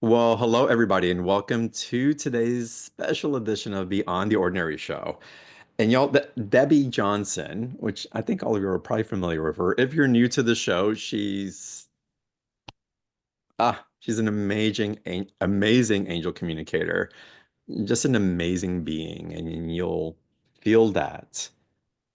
Well, hello everybody, and welcome to today's special edition of Beyond the Ordinary Show. And y'all, Debbie Johnson, which I think all of you are probably familiar with her. If you're new to the show, she's an amazing angel communicator, just an amazing being, and you'll feel that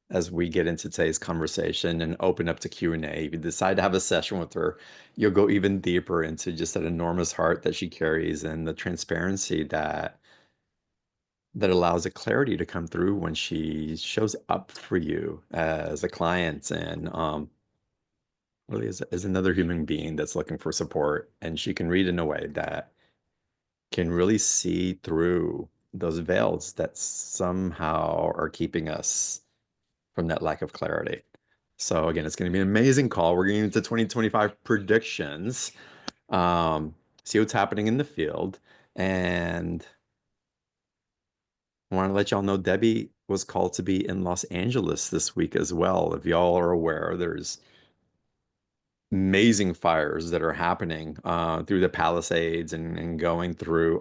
as we get into today's conversation and open up to Q&A. If you decide to have a session with her, you'll go even deeper into just that enormous heart that she carries and the transparency that allows a clarity to come through when she shows up for you as a client and really as another human being that's looking for support. And she can read in a way that can really see through those veils that somehow are keeping us from that lack of clarity. So again, it's going to be an amazing call. We're getting into 2025 predictions, see what's happening in the field, and I want to let y'all know Debbie was called to be in Los Angeles this week as well. If y'all are aware, there's amazing fires that are happening through the Palisades and going through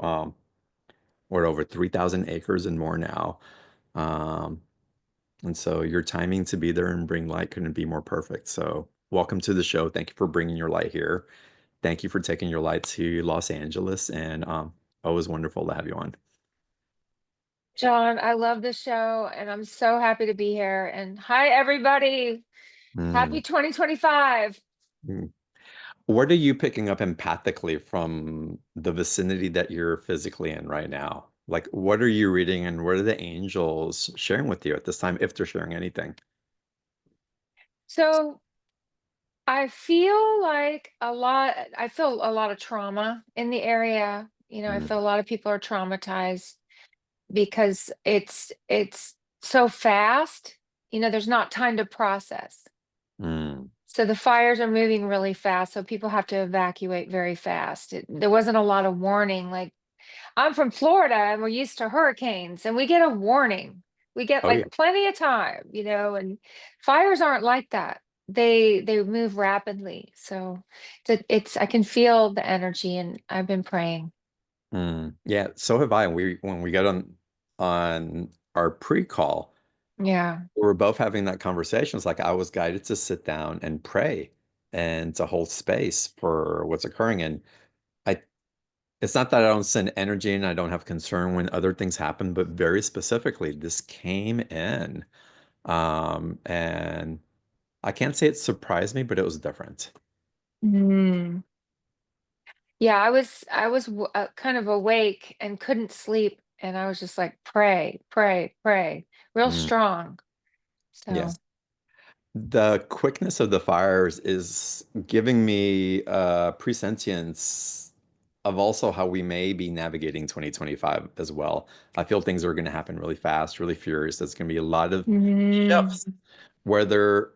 we're over 3,000 acres and more now. Um, and so your timing to be there and bring light couldn't be more perfect. So welcome to the show. Thank you for bringing your light here. Thank you for taking your light to Los Angeles, and always wonderful to have you on. John, I love the show and I'm so happy to be here. And hi, everybody. Happy Mm. 2025. Mm. What are you picking up empathically from the vicinity that you're physically in right now? Like, what are you reading and what are the angels sharing with you at this time, if they're sharing anything? So I feel a lot of trauma in the area. I Mm, feel a lot of people are traumatized because it's so fast. There's not time to process. mm, So the fires are moving really fast. So people have to evacuate very fast. There wasn't a lot of warning. Like I'm from Florida and we're used to hurricanes and we get a warning. We get oh, yeah. like plenty of time, and fires aren't like that. They move rapidly. So it's I can feel the energy and I've been praying. Yeah, so have I. When we got on our pre-call, Yeah. we were both having that conversation. It's like I was guided to sit down and pray and to hold space for what's occurring. And I it's not that I don't send energy and I don't have concern when other things happen, but very specifically, this came in. And I can't say it surprised me, but it was different. Mm. Yeah, I was kind of awake and couldn't sleep and I was just like pray, pray, pray. Real Mm, strong. So, yes. The quickness of the fires is giving me presentience of also how we may be navigating 2025 as well. I feel things are going to happen really fast, really furious. There's going to be a lot of shifts, mm, whether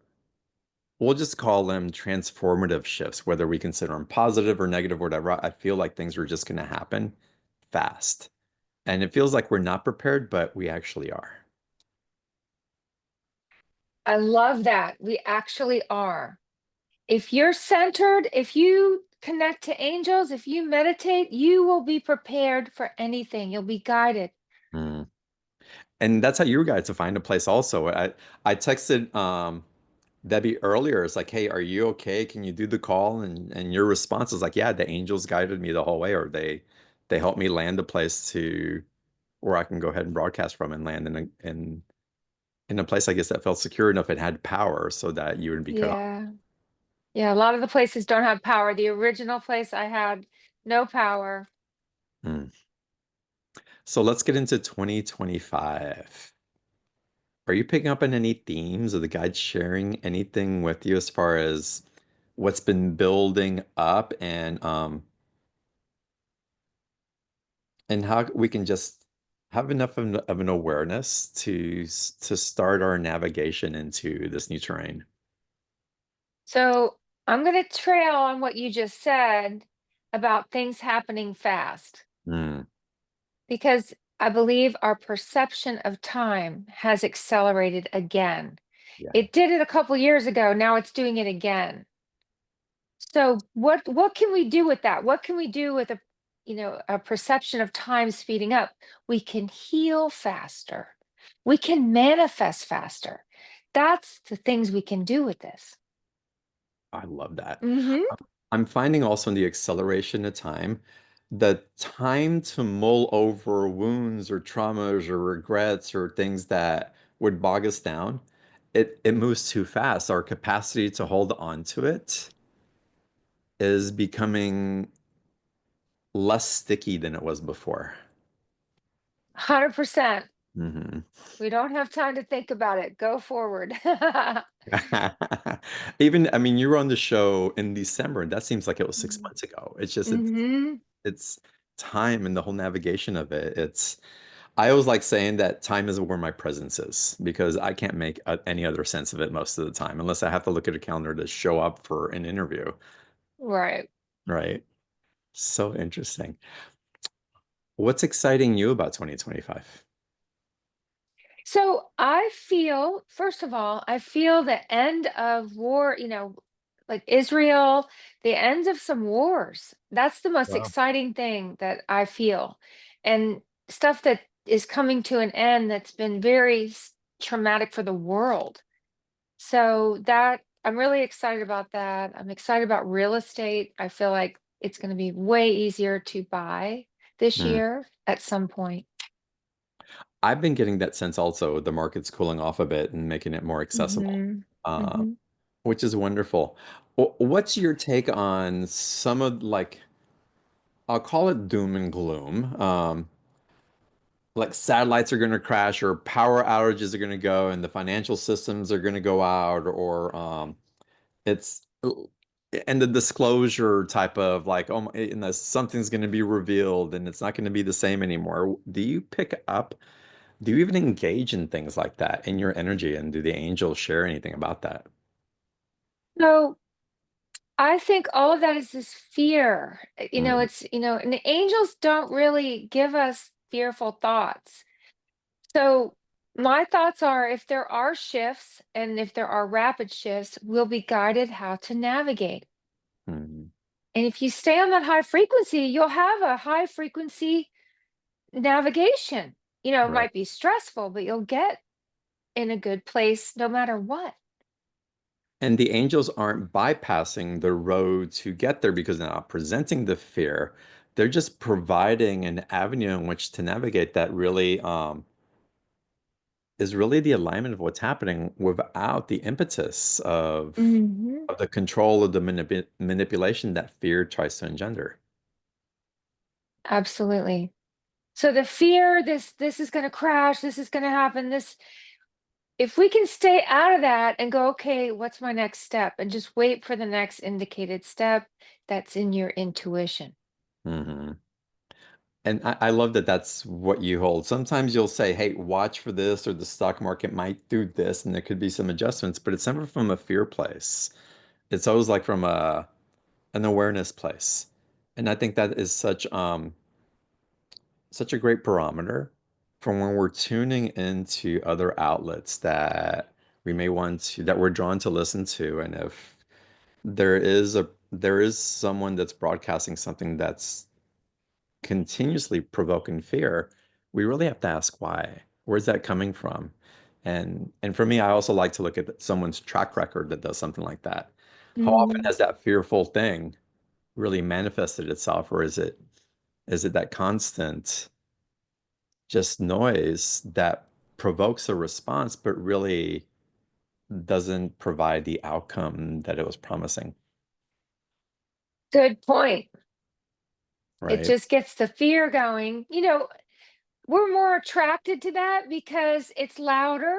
we'll just call them transformative shifts, whether we consider them positive or negative or whatever. I feel like things are just going to happen fast. And it feels like we're not prepared, but we actually are. I love that. We actually are. If you're centered, if you connect to angels, if you meditate, you will be prepared for anything. You'll be guided. Mm. And that's how you guys to find a place also. I texted Debbie earlier. It's like, hey, are you okay? Can you do the call? And your response is like, yeah, the angels guided me the whole way, or they helped me land a place to where I can go ahead and broadcast from and land in a place I guess that felt secure enough and had power so that you wouldn't be cut off. Yeah. Yeah. A lot of the places don't have power. The original place I had no power. Mm. So let's get into 2025. Are you picking up on any themes? Or the guides sharing anything with you as far as what's been building up and how we can just have enough of an awareness to start our navigation into this new terrain? So I'm going to trail on what you just said about things happening fast Mm, because I believe our perception of time has accelerated again. yeah. It did it a couple years ago. Now it's doing it again. So what can we do with that? What can we do with a perception of time speeding up, we can heal faster. We can manifest faster. That's the things we can do with this. I love that. Hmm. I'm finding also in the acceleration of time, the time to mull over wounds or traumas or regrets or things that would bog us down, it moves too fast. Our capacity to hold on to it is becoming less sticky than it was before. 100%. Hmm. We don't have time to think about it. Go forward. Even, I mean, you were on the show in December, and that seems like it was six Mhm. months ago. It's just Mhm. it's time and the whole navigation of it. I always like saying that time is where my presence is because I can't make any other sense of it most of the time unless I have to look at a calendar to show up for an interview, Right. right? So interesting. What's exciting you about 2025? So I feel, first of all, I feel the end of war, like Israel, the end of some wars. That's the most Wow. exciting thing that I feel. And stuff that is coming to an end that's been very traumatic for the world. So that I'm really excited about that. I'm excited about real estate. I feel like it's going to be way easier to buy this Mm. year at some point. I've been getting that sense also. The market's cooling off a bit and making it more accessible, Hmm. uh, Hmm. which is wonderful. What's your take on some of like, I'll call it doom and gloom? Like satellites are going to crash or power outages are going to go and the financial systems are going to go out or it's and the disclosure type of like oh my, and something's going to be revealed and it's not going to be the same anymore. Do you pick up, do you even engage in things like that in your energy, and do the angels share anything about that? So I think all of that is this fear. Mm, And the angels don't really give us fearful thoughts. So my thoughts are if there are shifts and if there are rapid shifts, we'll be guided how to navigate. mm, And if you stay on that high frequency, you'll have a high frequency navigation. It right. might be stressful, but you'll get in a good place no matter what. And the angels aren't bypassing the road to get there because they're not presenting the fear. They're just providing an avenue in which to navigate that really is really the alignment of what's happening without the impetus Hmm. of the control of the manipulation that fear tries to engender. Absolutely. So the fear, this is going to crash, this is going to happen, this if we can stay out of that and go, okay, what's my next step? And just wait for the next indicated step that's in your intuition. Hmm. And I love that that's what you hold. Sometimes you'll say, hey, watch for this, or the stock market might do this, and there could be some adjustments, but it's never from a fear place. It's always like from an awareness place. And I think that is such a great barometer for when we're tuning into other outlets that we may want to, that we're drawn to listen to. And if there is someone that's broadcasting something that's continuously provoking fear, we really have to ask why. Where's that coming from? And for me, I also like to look at someone's track record that does something like that. How often Mhm. has that fearful thing really manifested itself, or is it that constant just noise that provokes a response, but really doesn't provide the outcome that it was promising, Good point. It right? just gets the fear going. We're more attracted to that because it's louder.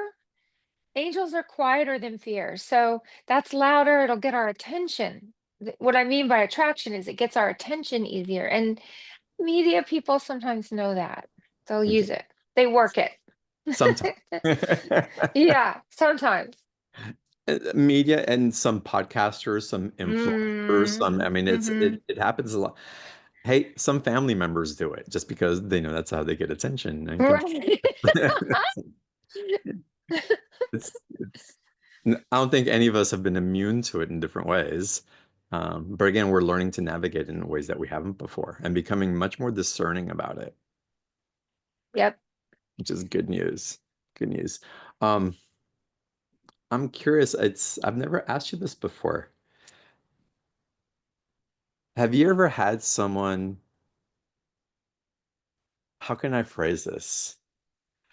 Angels are quieter than fear. So that's louder. It'll get our attention. What I mean by attraction is it gets our attention easier. And media people sometimes know that. They'll use Okay. it. They work it. Sometimes. Yeah, sometimes. Media and some podcasters, some influencers, Mm, some, I mean, mhm. it happens a lot. Hey, some family members do it just because they know that's how they get attention and control. Right. It's I don't think any of us have been immune to it in different ways. But again, we're learning to navigate in ways that we haven't before and becoming much more discerning about it, Yep. which is good news. Good news. Um, I'm curious, I've never asked you this before. Have you ever had someone, how can I phrase this?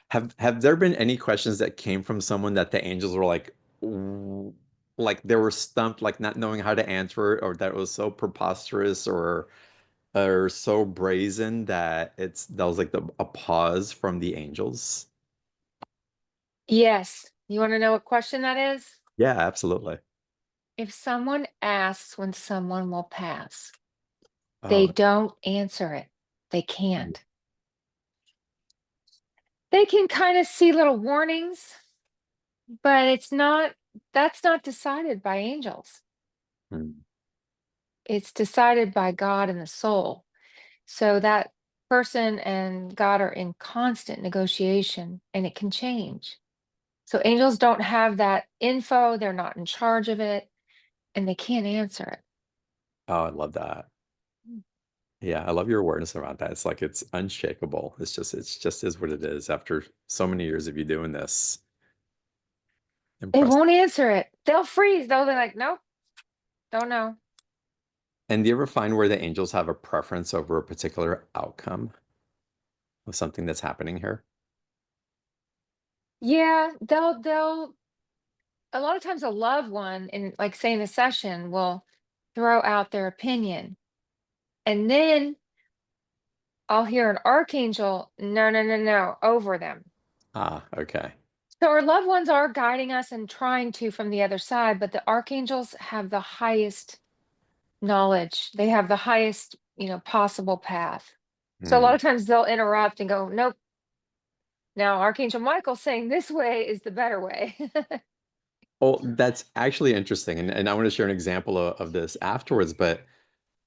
Have there been any questions that came from someone that the angels were like, like they were stumped, like not knowing how to answer it, or that was so preposterous or so brazen that that was like a pause from the angels? Yes. You want to know what question that is? Yeah, absolutely. If someone asks when someone will pass, they Oh, don't answer it. They can't. They can kind of see little warnings, but that's not decided by angels. mm. It's decided by God and the soul. So that person and God are in constant negotiation and it can change. So angels don't have that info, they're not in charge of it, and they can't answer it. Oh, I love that. Yeah, I love your awareness around that. It's like it's unshakable. It's just is what it is after so many years of you doing this. They Impressive. won't answer it. They'll freeze. They'll be like, nope, don't know. And do you ever find where the angels have a preference over a particular outcome of something that's happening here? Yeah, they'll a lot of times a loved one in like say in a session will throw out their opinion. And then I'll hear an archangel, no, no, no, no, over them. Ah, okay. So our loved ones are guiding us and trying to from the other side, but the archangels have the highest knowledge. They have the highest, possible path. So a lot Hmm. of times they'll interrupt and go, nope. Now Archangel Michael's saying this way is the better way. Well, that's actually interesting. And I want to share an example of this afterwards, but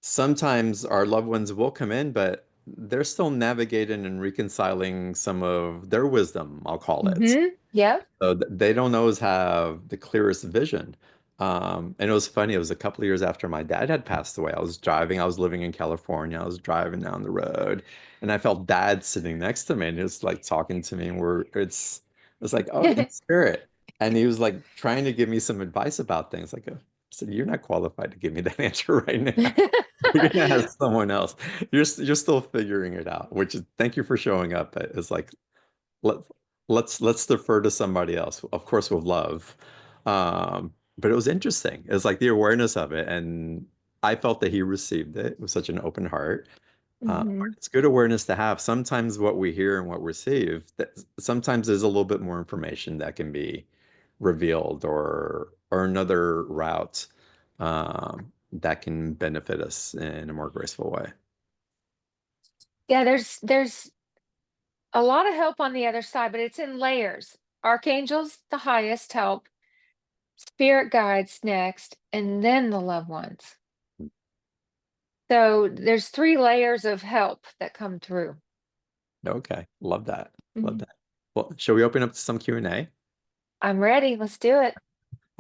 sometimes our loved ones will come in, but they're still navigating and reconciling some of their wisdom, I'll call it. Yep. So they don't always have the clearest vision. And it was funny, it was a couple of years after my dad had passed away. I was living in California, I was driving down the road, and I felt dad sitting next to me and he was like talking to me, and it's like, oh, in spirit. And he was like trying to give me some advice about things. Like, I said, you're not qualified to give me that answer right now. You're gonna ask someone else. You're still figuring it out, which is thank you for showing up. It's like let let's defer to somebody else, of course, with love. But it was interesting. It's like the awareness of it, and I felt that he received it with such an open heart. hmm It's good awareness to have. Sometimes what we hear and what we receive, that sometimes there's a little bit more information that can be revealed or another route that can benefit us in a more graceful way. Yeah, there's a lot of help on the other side, but it's in layers. Archangels, the highest help, spirit guides next, and then the loved ones. So there's three layers of help that come through. Okay, love that. Love Mhm. that. Well, shall we open up to some Q&A? I'm ready. Let's do it.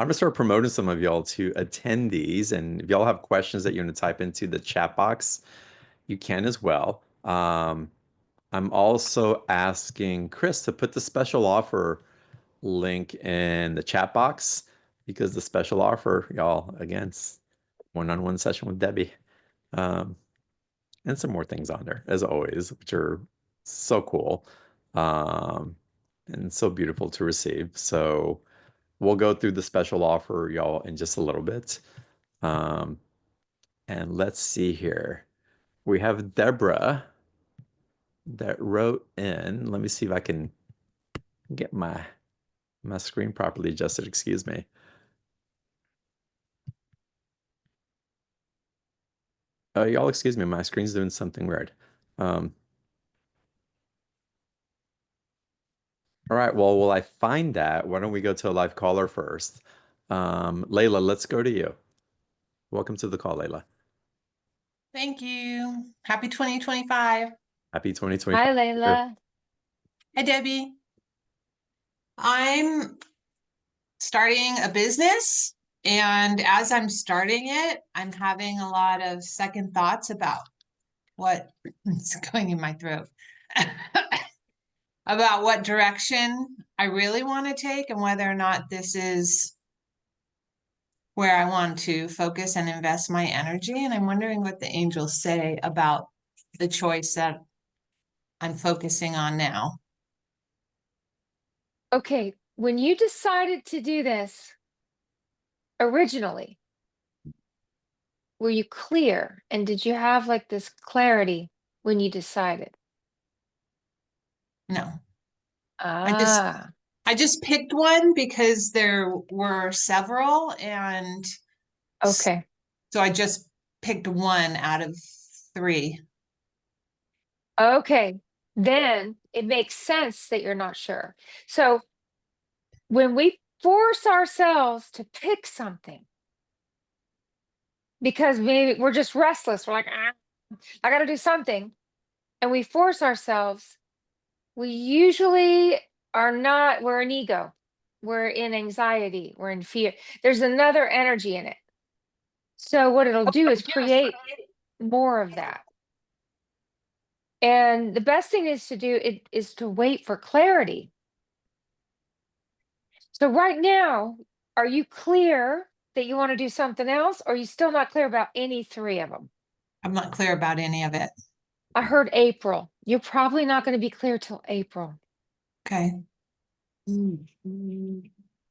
I'm gonna start promoting some of y'all to attend these, and if y'all have questions that you want to type into the chat box, you can as well. I'm also asking Chris to put the special offer link in the chat box because the special offer, y'all, again, it's one-on-one session with Debbie, um, and some more things on there, as always, which are so cool, um, and so beautiful to receive. So. We'll go through the special offer, y'all, in just a little bit. Um, and let's see here. We have Deborah that wrote in. Let me see if I can get my screen properly adjusted. Excuse me. Y'all, excuse me. My screen's doing something weird. Um, all right. Well, while I find that, why don't we go to a live caller first? Layla, let's go to you. Welcome to the call, Layla. Thank you. Happy 2025. Happy Hi, 2025. Layla. Hi, Debbie. I'm starting a business And as I'm starting it, I'm having a lot of second thoughts about what is going in my throat, about what direction I really want to take and whether or not this is where I want to focus and invest my energy. And I'm wondering what the angels say about the choice that I'm focusing on now. Okay, when you decided to do this originally, were you clear? And did you have like this clarity when you decided? No, I just Ah, I just picked one because there were several, and okay. so I just picked one out of three. Okay. Then it makes sense that you're not sure. So when we force ourselves to pick something, because maybe we're just restless, we're like, ah, I got to do something, and we force ourselves, we usually are not, we're in ego, we're in anxiety, we're in fear. There's another energy in it. So what it'll do is create more of that. And the best thing is to do it is to wait for clarity. So right now, are you clear that you want to do something else, or are you still not clear about any three of them? I'm not clear about any of it. I heard April. You're probably not going to be clear till April. Okay.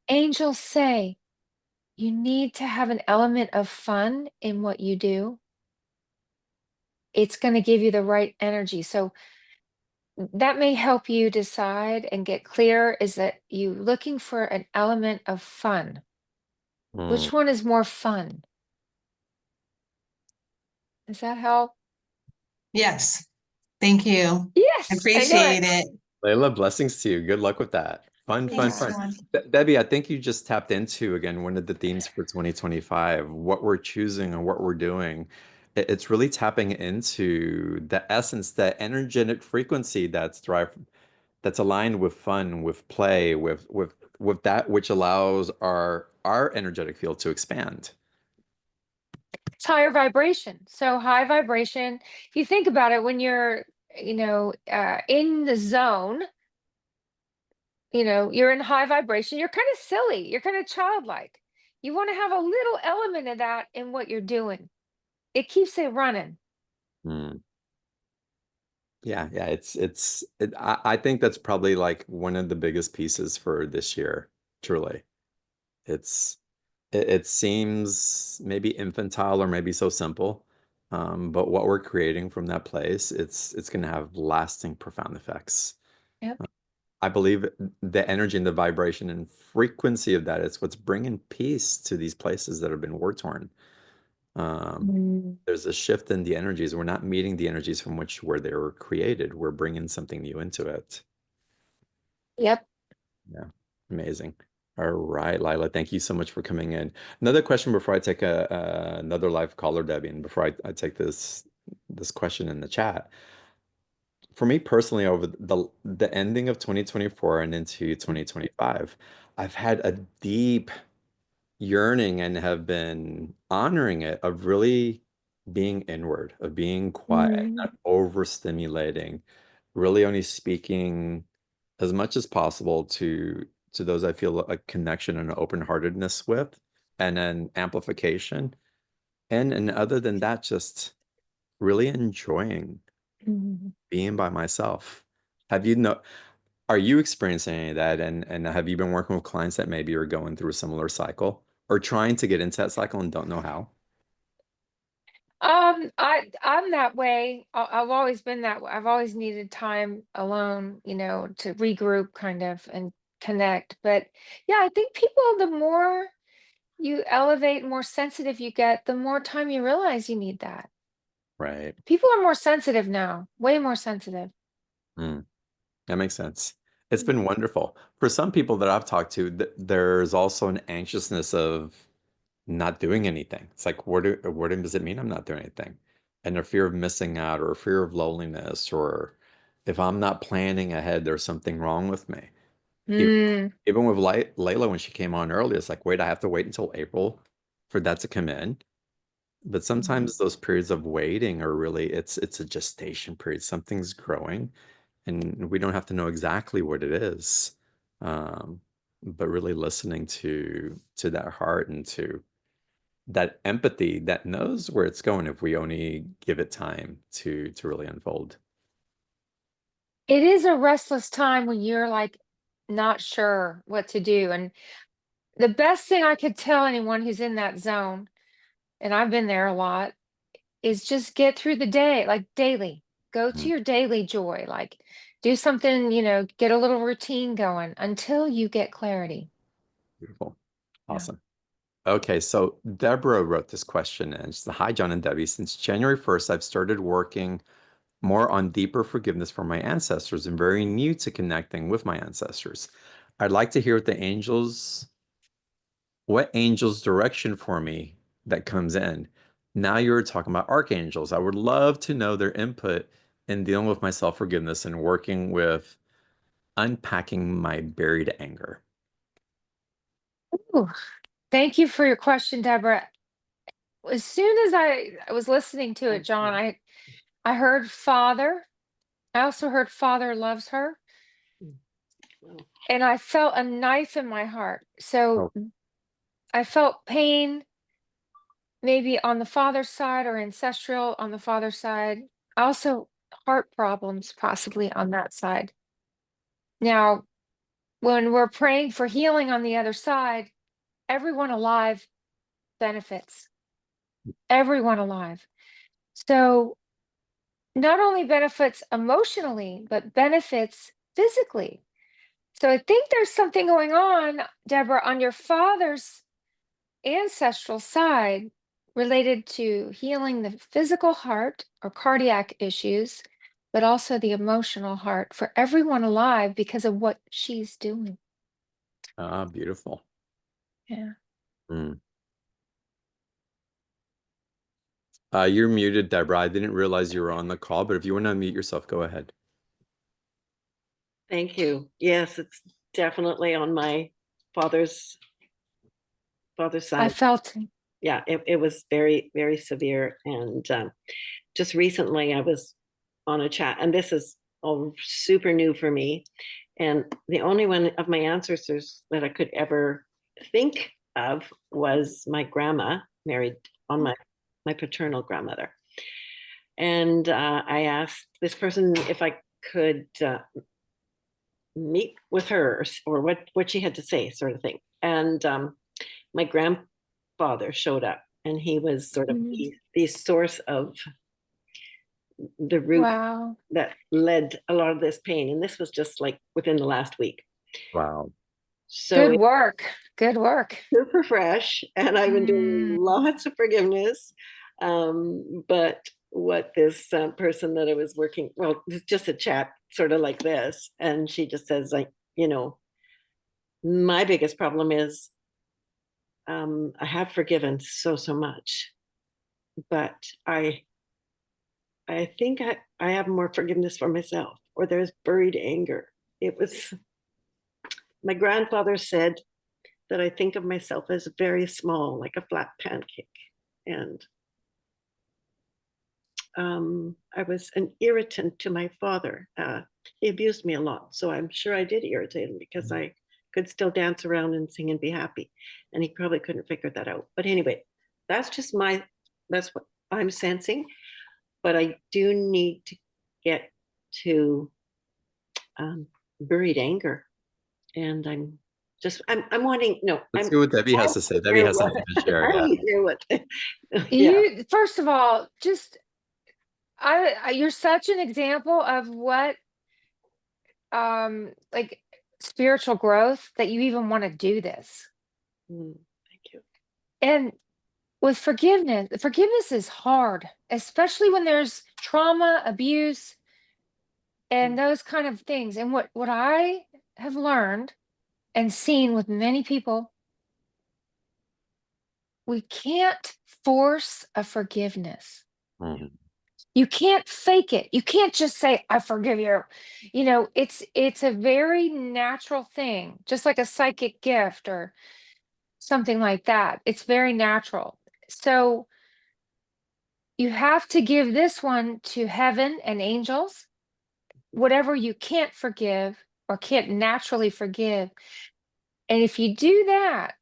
Angels say you need to have an element of fun in what you do. It's going to give you the right energy. So that may help you decide and get clear. Is that you looking for an element of fun? Mm. Which one is more fun? Does that help? Yes. Thank you. I Yes, I know it. appreciate it. Layla, blessings to you. Good luck with that. Fun, fun, Thanks, fun. Sean. Debbie, I think you just tapped into again one of the themes for 2025, what we're choosing and what we're doing. It's really tapping into the essence, the energetic frequency that's aligned with fun, with play, with that which allows our energetic field to expand. It's higher vibration. So high vibration, if you think about it, when you're, in the zone, you're in high vibration, you're kind of silly, you're kind of childlike. You want to have a little element of that in what you're doing. It keeps it running. Hmm. Yeah, yeah, I think that's probably like one of the biggest pieces for this year, truly. It's it seems maybe infantile or maybe so simple, but what we're creating from that place, it's going to have lasting, profound effects. Yep. I believe the energy and the vibration and frequency of that is what's bringing peace to these places that have been war torn. Um, Mm. there's a shift in the energies. We're not meeting the energies from which where they were created. We're bringing something new into it. Yep. Yeah, amazing. All right, Lila, thank you so much for coming in. Another question before I take another live caller, Debbie, and before I take this question in the chat. For me personally, over the ending of 2024 and into 2025, I've had a deep yearning and have been honoring it of really being inward, of being quiet, Mm. not overstimulating, really only speaking as much as possible to those I feel a connection and an open-heartedness with, and an amplification. And other than that, just really enjoying Mm. being by myself. Have you know, are you experiencing any of that? And have you been working with clients that maybe are going through a similar cycle or trying to get into that cycle and don't know how? I'm that way. I've always been that way. I've always needed time alone, to regroup kind of and connect. But yeah, I think people, the more you elevate, more sensitive you get, the more time you realize you need that. Right. People are more sensitive now, way more sensitive. Mm, that makes sense. It's Mm. been wonderful. For some people that I've talked to, there's also an anxiousness of not doing anything. It's like, what does it mean I'm not doing anything? And a fear of missing out or a fear of loneliness, or if I'm not planning ahead, there's something wrong with me. Even, Mm. even with Layla when she came on earlier, it's like, wait, I have to wait until April for that to come in. But sometimes those periods of waiting are really it's a gestation period. Something's growing, and we don't have to know exactly what it is. Um, but really listening to that heart and to that empathy that knows where it's going if we only give it time to really unfold. It is a restless time when you're like not sure what to do. And the best thing I could tell anyone who's in that zone, and I've been there a lot, is just get through the day, like daily. Go to Mm, your daily joy, like do something, get a little routine going until you get clarity. beautiful. Yeah. Awesome. Okay, so Deborah wrote this question and she said, Hi, John and Debbie. Since January 1st, I've started working more on deeper forgiveness for my ancestors and very new to connecting with my ancestors. I'd like to hear what angel's direction for me that comes in. Now you're talking about archangels. I would love to know their input in dealing with my self-forgiveness and working with unpacking my buried anger. Ooh, thank you for your question, Deborah. As soon as I was listening to it, John, I heard Father. I also heard Father loves her, and I felt a knife in my heart. So Oh, I felt pain maybe on the father's side or ancestral on the father's side. Also, heart problems possibly on that side. Now, when we're praying for healing on the other side, everyone alive benefits. Everyone alive. So, not only benefits emotionally, but benefits physically. So, I think there's something going on, Deborah, on your father's ancestral side related to healing the physical heart or cardiac issues, but also the emotional heart for everyone alive because of what she's doing. beautiful. Yeah. Mm. You're muted, Deborah. I didn't realize you were on the call, but if you want to unmute yourself, go ahead. Thank you. Yes, it's definitely on my father's I side. felt Yeah, it was very, very severe. And just recently I was on a chat, and this is all super new for me. And the only one of my ancestors that I could ever think of was my grandma, married on my paternal grandmother. And I asked this person if I could meet with her or what she had to say, sort of thing. And my grandfather showed up, and he was sort of Mhm. the source of the root Wow. that led a lot of this pain. And this was just like within the last week. Wow. So Good it's work. Good work. super fresh, and I've been doing Mm. lots of forgiveness. But what this person that I was working, well, it's just a chat sort of like this, and she just says, like, my biggest problem is I have forgiven so much, but I think I have more forgiveness for myself, or there's buried anger. It was my grandfather said that I think of myself as very small, like a flat pancake, and I was an irritant to my father. He abused me a lot, so I'm sure I did irritate him because I could still dance around and sing and be happy, and he probably couldn't figure that out. But anyway, that's just that's what I'm sensing. But I do need to get to buried anger, and I'm wanting no, Let's see what Debbie has to say. Debbie has something to share. I Yeah. want to hear what, yeah. You first of all, just you're such an example of what like spiritual growth that you even want to do this. Thank you. And with forgiveness is hard, especially when there's trauma, abuse, and those kind of things. And what I have learned and seen with many people, we can't force a forgiveness. Mhm. You can't fake it. You can't just say I forgive you. It's a very natural thing, just like a psychic gift or something like that. It's very natural. So you have to give this one to heaven and angels. Whatever you can't forgive or can't naturally forgive. And if you do that,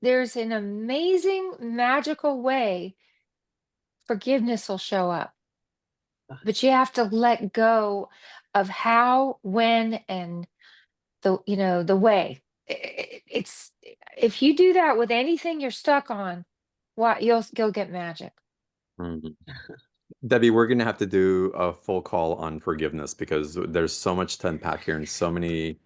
there's an amazing, magical way forgiveness will show up. But you have to let go of how, when, and the way. It's if you do that with anything you're stuck on, what you'll get magic. Mhm. Debbie, we're going to have to do a full call on forgiveness because there's so much to unpack here and so many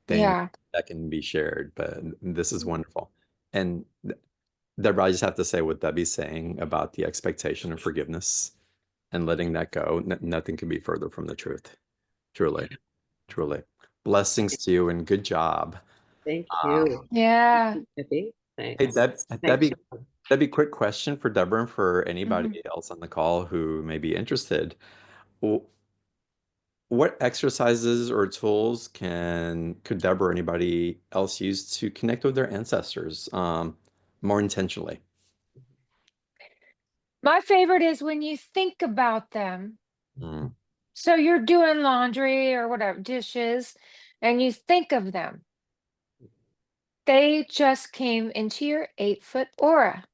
things Yeah. that can be shared. But this is wonderful. And Deborah, I just have to say what Debbie's saying about the expectation of forgiveness and letting that go. Nothing can be further from the truth. Truly, truly. Blessings to you and good job. Thank Um, you. Yeah. Debbie. hey, Thanks. Thanks. Debbie, quick question for Deborah and for Mhm. anybody else on the call who may be interested. W- What exercises or tools could Deborah or anybody else use to connect with their ancestors more intentionally? My favorite is when you think about them. Mm, So you're doing laundry or whatever, dishes, and you think of them. They just came into your 8-foot aura.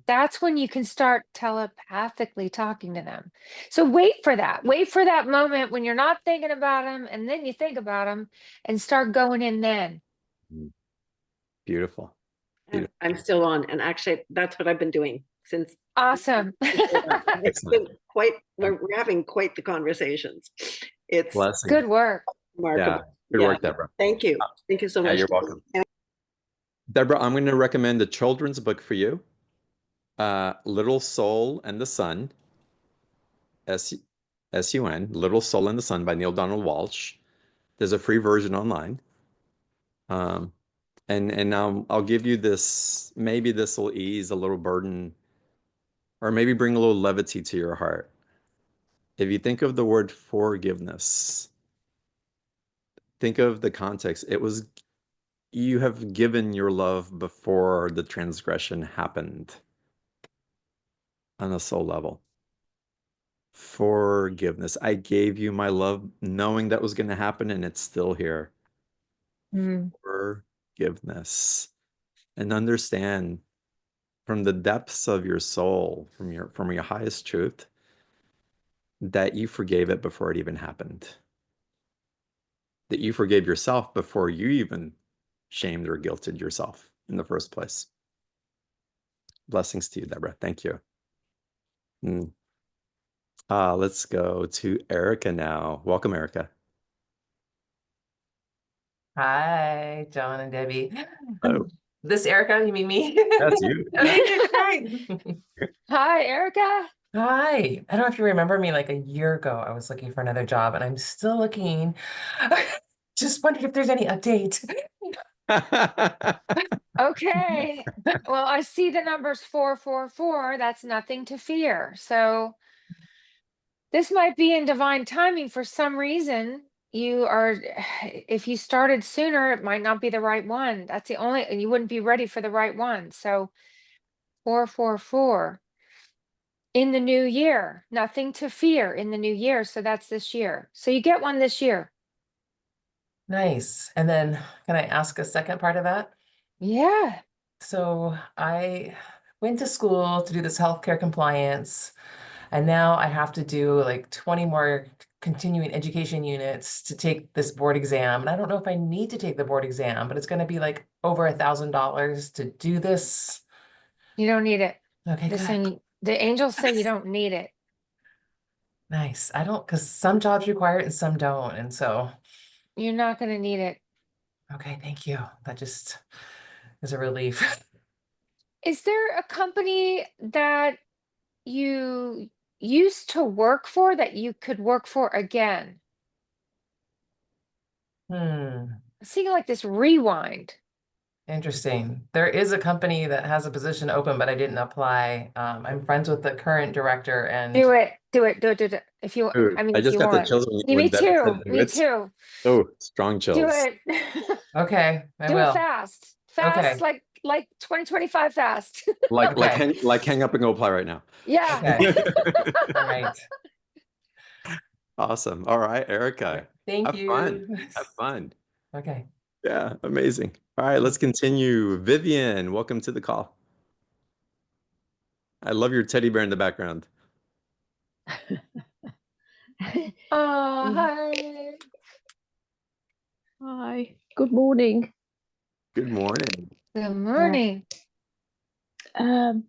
That's when you can start telepathically talking to them. So wait for that. Wait for that moment when you're not thinking about them, and then you think about them and start going in then. mm. Beautiful. And Beautiful. I'm still on. And actually, that's what I've been doing since. Awesome. It's Excellent. been quite, we're having quite the conversations. It's Blessings. Good work. Yeah. remarkable. Good Yeah. work, Deborah. Thank you. Thank you so Yeah, much. you're welcome. Deborah, I'm going to recommend a children's book for you. Little Soul and the Sun, S S-U-N, Little Soul and the Sun by Neil Donald Walsh. There's a free version online. Um, and I'll give you this, maybe this will ease a little burden or maybe bring a little levity to your heart. If you think of the word forgiveness, think of the context. It was you have given your love before the transgression happened on a soul level. Forgiveness. I gave you my love knowing that was going to happen and it's still here. Mm. Forgiveness. And understand from the depths of your soul, from your highest truth, that you forgave it before it even happened. That you forgave yourself before you even shamed or guilted yourself in the first place. Blessings to you, Deborah. Thank you. Mm. Let's go to Erica now. Welcome, Erica. Hi, John and Debbie. Oh, This Erica, you mean me? that's you. Yeah. Okay, good, great. Hi, Erica. Hi. I don't know if you remember me like a year ago. I was looking for another job and I'm still looking. Just wondered if there's any update. Okay. Well, I see the numbers 444. That's nothing to fear. So this might be in divine timing for some reason. You are, if you started sooner, it might not be the right one. That's the only, you wouldn't be ready for the right one. So 444 in the new year, nothing to fear in the new year. So that's this year. So you get one this year. Nice. And then can I ask a second part of that? Yeah. So I went to school to do this healthcare compliance, and now I have to do like 20 more continuing education units to take this board exam. And I don't know if I need to take the board exam, but it's going to be like over $1,000 to do this. You don't need it. Okay, good. The angels say you don't need it. Nice. I don't, because some jobs require it and some don't. And so, You're not going to need it. okay, thank you. That just is a relief. Is there a company that you used to work for that you could work for again? Hmm. Seeing like this rewind. Interesting. There is a company that has a position open, but I didn't apply. I'm friends with the current director and Do it. Do it. Do it. Do it. If you, Ooh, I mean, I if just you got the want. chills Yeah, me when Debbie said too. do Me it. too. Oh, strong Do chills. it. okay, I Do it will. fast. Fast, Okay. like 2025 fast. Okay. Hang up and go apply right now. Yeah. Okay. All right. Awesome. All right, Erica. Thank Have fun. you. Have fun. Okay. Yeah, amazing. All right, let's continue. Vivian, welcome to the call. I love your teddy bear in the background. Oh, hi. Hi, good morning. Good morning. Good morning. Um,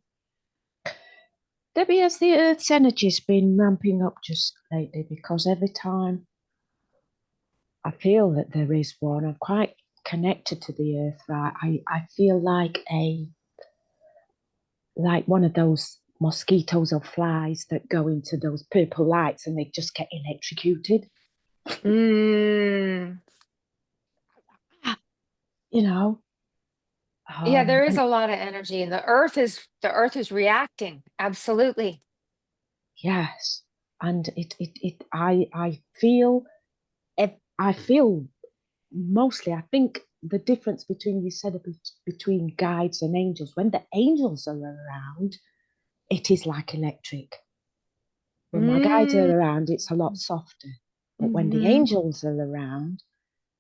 Debbie, has the Earth's energy's been ramping up just lately? Because every time I feel that there is one, I'm quite connected to the Earth. Right? I feel like one of those mosquitoes or flies that go into those purple lights and they just get electrocuted. Mm. You know. Yeah, there is And a lot of energy, and the earth is reacting. Absolutely. yes, and I feel I feel mostly, I think the difference between, you said, between guides and angels, when the angels are around, it is like electric. When my guides are Mm. around, it's a lot softer. But when the Mhm. angels are around,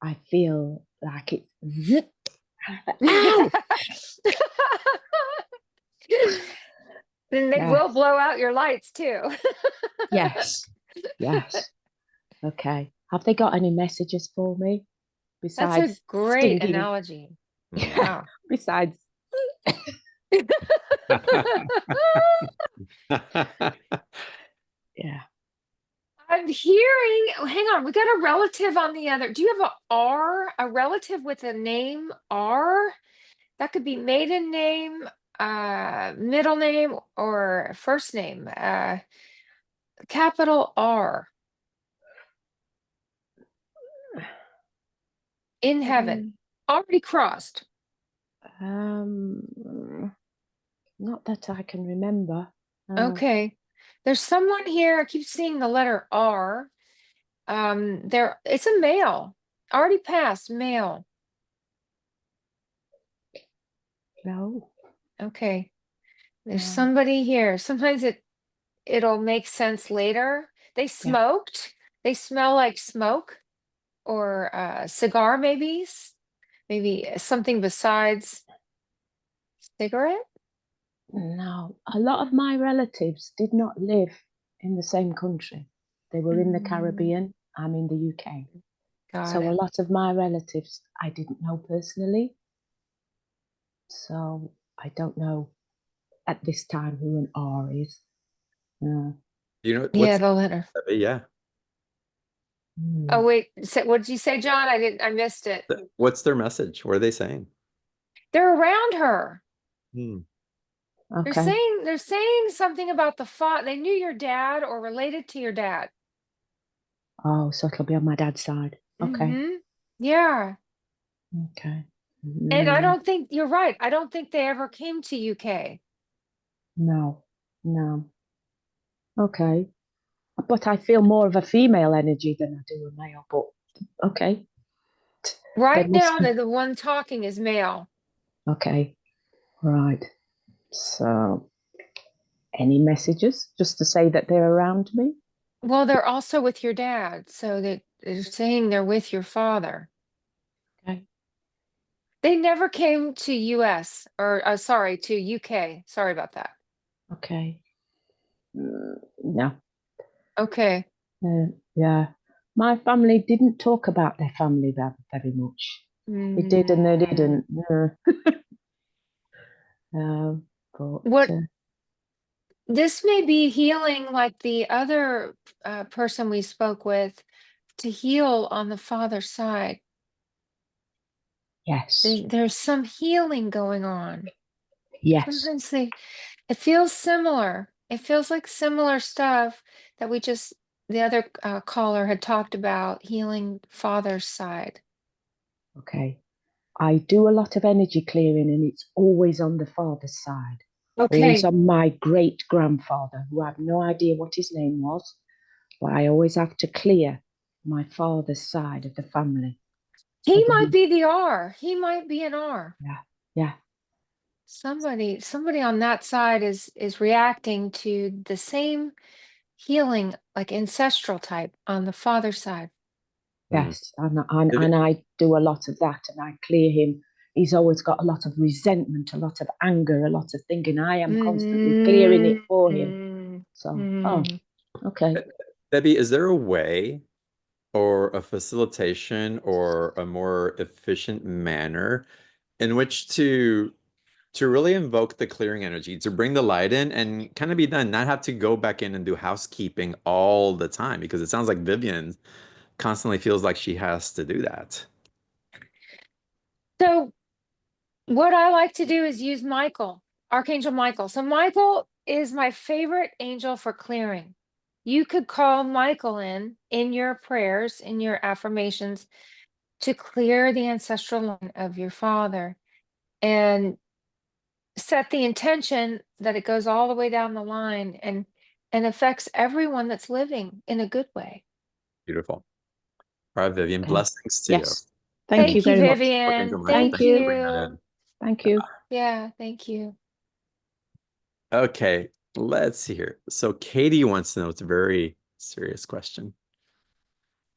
I feel like it's zip. Ow! Then they will Yes, blow out your lights too. yes, yes. Okay. Have they got any messages for me That's a besides great stinging? analogy. Mm. Yeah. Besides, yeah. I'm hearing, oh, hang on, we got a relative on the other. Do you have a relative with a name R? That could be maiden name, middle name, or first name, capital R in heaven. Already crossed. Um, Not that I can remember. Okay. There's someone here. I keep seeing the letter R. There, it's a male. Already passed, male. No. Okay. There's No. somebody here. Sometimes it'll make sense later. They smoked. They smell like smoke or cigar, maybe. Maybe something besides cigarette. No. A lot of my relatives did not live in the same country. They were in the Caribbean. I'm in the UK. Got So a it. lot of my relatives I didn't know personally. So I don't know at this time who an R is. No. You know Yeah, what's the letter. yeah. Oh wait, what did you say, John? I missed it. What's their message? What are they saying? They're around her. Hmm. Okay. They're saying something about the father. They knew your dad or related to your dad. Oh, so it'll be on my dad's side. Okay. Mm-hmm. Yeah. Okay. And I don't think you're right. I don't think they ever came to UK. No. No. Okay. But I feel more of a female energy than I do a male. But okay. They Right must now, be. the one talking is male. Okay. Right. So, any messages just to say that they're around me? Well, they're also with your dad, so they're saying they're with your father. Okay. They never came to US or sorry, to UK. Sorry about that. Okay. No. Okay. Yeah. My family didn't talk about their family that very much. They did and they Mm. didn't. But What this may be healing like the other person we spoke with to heal on the father's side. yes. There's some healing going on. Yes. Sometimes it feels similar. It feels like similar stuff that the other caller had talked about healing father's side. Okay. I do a lot of energy clearing and it's always on the father's side. Always Okay. on my great grandfather, who I have no idea what his name was, but I always have to clear my father's side of the family. He might be the R. He might be an R. Yeah. Yeah. Somebody on that side is reacting to the same healing, like ancestral type on the father side. Yes, and I do a lot of that, and I clear him. He's always got a lot of resentment, a lot of anger, a lot of thinking. I am constantly clearing it for him. So, oh, okay. Debbie, is there a way or a facilitation or a more efficient manner in which to really invoke the clearing energy, to bring the light in and kind of be done, not have to go back in and do housekeeping all the time? Because it sounds like Vivian constantly feels like she has to do that. So what I like to do is use Michael, Archangel Michael. So Michael is my favorite angel for clearing. You could call Michael in your prayers, in your affirmations, to clear the ancestral line of your father and set the intention that it goes all the way down the line and affects everyone that's living in a good way. Beautiful. All right, Vivian, Okay. blessings to you. Yes. Thank you Thank you, very much. Vivian. Michael, Thank Thank thanks for you. bringing that you. in. Thank you. Yeah, thank you. Okay, let's see here. So Katie wants to know, it's a very serious question.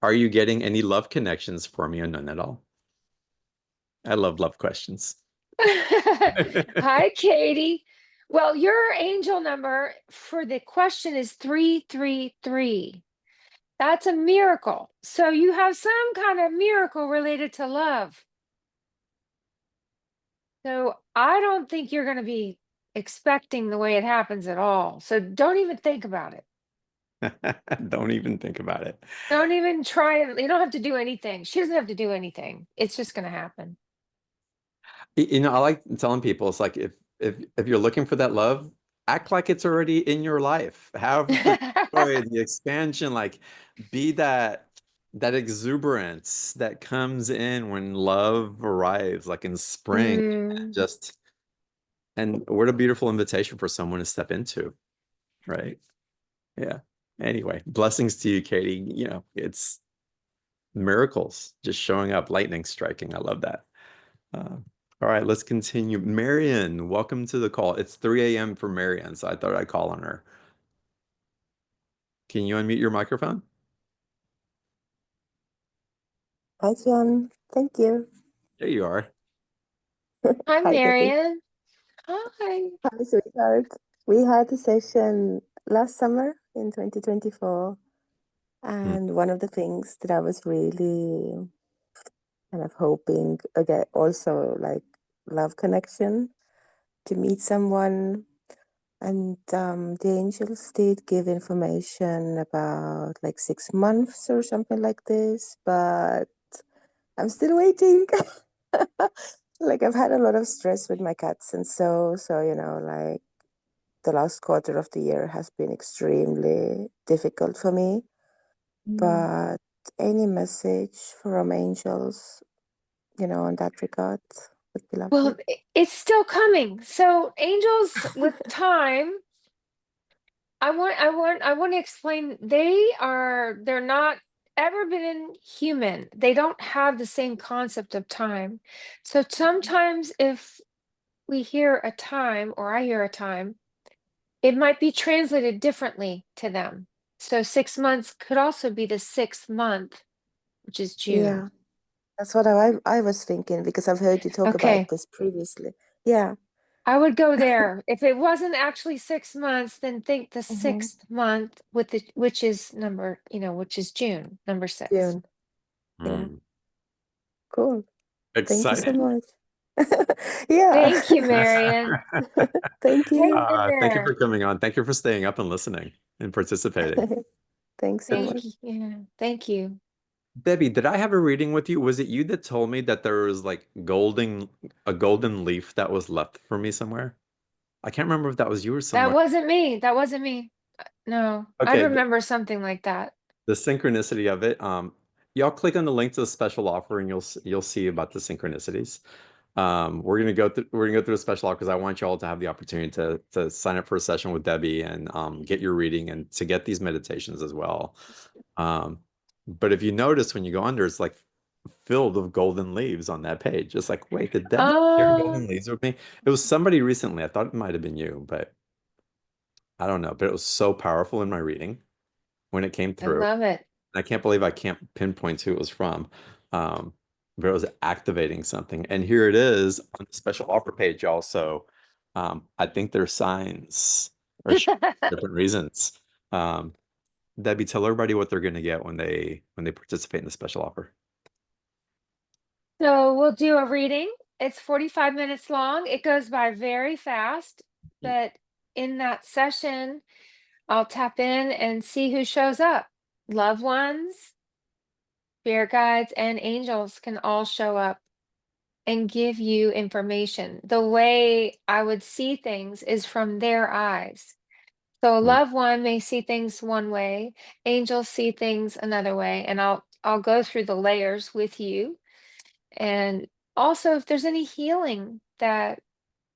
Are you getting any love connections for me or none at all? I love love questions. Hi, Katie. Well, your angel number for the question is 333. That's a miracle. So you have some kind of miracle related to love. So I don't think you're going to be expecting the way it happens at all. So don't even think about it. Don't even think about it. Don't even try it. You don't have to do anything. She doesn't have to do anything. It's just going to happen. You know, I like telling people it's like if you're looking for that love, act like it's already in your life. Have the joy, the expansion, like be that exuberance that comes in when love arrives, like in spring. Mm. Just and what a beautiful invitation for someone to step into, right? Yeah. Anyway, blessings to you, Katie. You know, it's miracles just showing up, lightning striking. I love that. All right, let's continue. Marion, welcome to the call. It's 3 a.m. for Marion, so I thought I'd call on her. Can you unmute your microphone? Hi, John. Thank you. There you are. Hi, Hi, Debbie. Marion. Hi. Hi, sweetheart. We had a session last summer in 2024, Hmm, and one of the things that I was really kind of hoping, again, also like love connection, to meet someone. And the angels did give information about like 6 months or something like this, but I'm still waiting. Like I've had a lot of stress with my cats, and so like the last quarter of the year has been extremely difficult for me. But any message from angels, in that regard would be Well, lovely. it's still coming. So angels with time, I want to explain they're not ever been human. They don't have the same concept of time. So sometimes if we hear a time or I hear a time, it might be translated differently to them. So 6 months could also be the 6th month, which is Yeah, June. that's what I was thinking, because I've heard you talk about Okay. this previously. Yeah. I would go there. If it wasn't actually 6 months, then think the Mm-hmm. 6th month with the which is number, which is June, number 6. June. Yeah. hmm. Cool. Thank you so Excited. much. Yeah. Thank you, Marion. Thank Hang you. in Thank you for there. coming on. Thank you for staying up and listening and participating. Thanks so Thank much. you. Yeah, thank you. Debbie, did I have a reading with you? Was it you that told me that there was like a golden leaf that was left for me somewhere? I can't remember if that was you or That someone. wasn't me. That wasn't me. No, I Okay, remember something like that. the synchronicity of it. Y'all click on the link to the special offer and you'll see about the synchronicities. We're gonna go through a special offer because I want y'all to have the opportunity to sign up for a session with Debbie and get your reading and to get these meditations as well. But if you notice when you go under, it's like filled with golden leaves on that page. It's like, wait, did Debbie share Oh, golden leaves with me? It was somebody recently. I thought it might have been you, but I don't know. But it was so powerful in my reading when it came I through. love it. I can't believe I can't pinpoint who it was from. Um, but it was activating something. And here it is on the special offer page also. I think there's signs or different reasons. Um, Debbie, tell everybody what they're going to get when they participate in the special offer. So we'll do a reading. It's 45 minutes long. It goes by very fast, but in that session, I'll tap in and see who shows up. Loved ones, spirit guides, and angels can all show up and give you information. The way I would see things is from their eyes. So a Hmm. loved one may see things one way, angels see things another way, and I'll go through the layers with you. And also if there's any healing that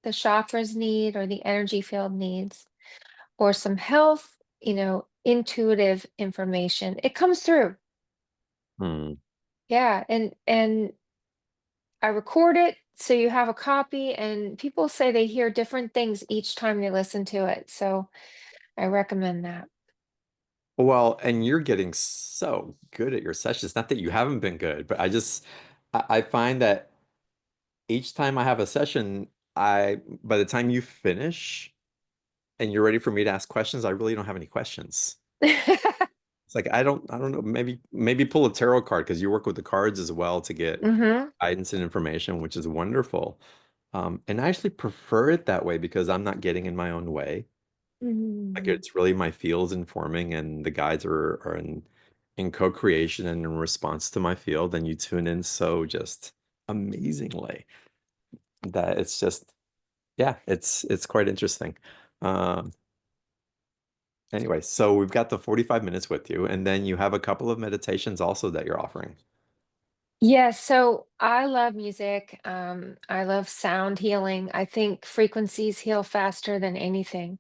the chakras need or the energy field needs, or some health, intuitive information, it comes through. Hmm. Yeah, and I record it so you have a copy, and people say they hear different things each time they listen to it. So I recommend that. Well, and you're getting so good at your sessions. Not that you haven't been good, but I find that each time I have a session, by the time you finish and you're ready for me to ask questions, I really don't have any questions. It's like I don't know, maybe pull a tarot card because you work with the cards as well to get Mm-hmm. guidance and information, which is wonderful. And I actually prefer it that way because I'm not getting in my own way. Like Mm. it's really my fields informing, and the guides are in co-creation and in response to my field, and you tune in so just amazingly that it's just yeah, it's quite interesting. Um, anyway, so we've got the 45 minutes with you, and then you have a couple of meditations also that you're offering. Yes, so I love music. I love sound healing. I think frequencies heal faster than anything.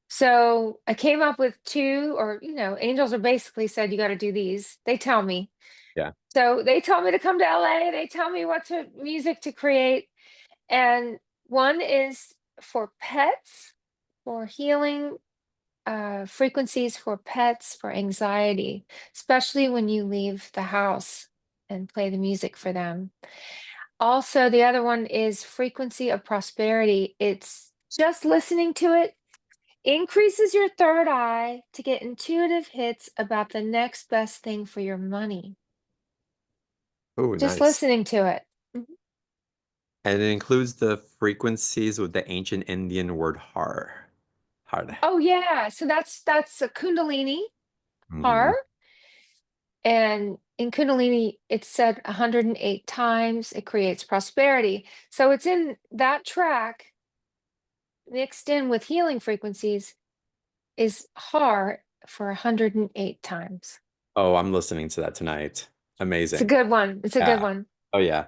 So I came up with two, or angels are basically said you got to do these. They tell me. Yeah. So they told me to come to LA. They tell me what to music to create. And one is for pets, for healing, frequencies for pets, for anxiety, especially when you leave the house and play the music for them. Also, the other one is frequency of prosperity. It's just listening to it increases your third eye to get intuitive hits about the next best thing for your money. Oh, Just nice. listening to it. Mhm. And it includes the frequencies with the ancient Indian word har. Har. Oh yeah, so that's a Kundalini har, Mhm. and in Kundalini it's said 108 times. It creates prosperity. So it's in that track mixed in with healing frequencies is har for 108 times. Oh, I'm listening to that tonight. It's a Amazing. good one. It's a good Yeah. one. Oh yeah.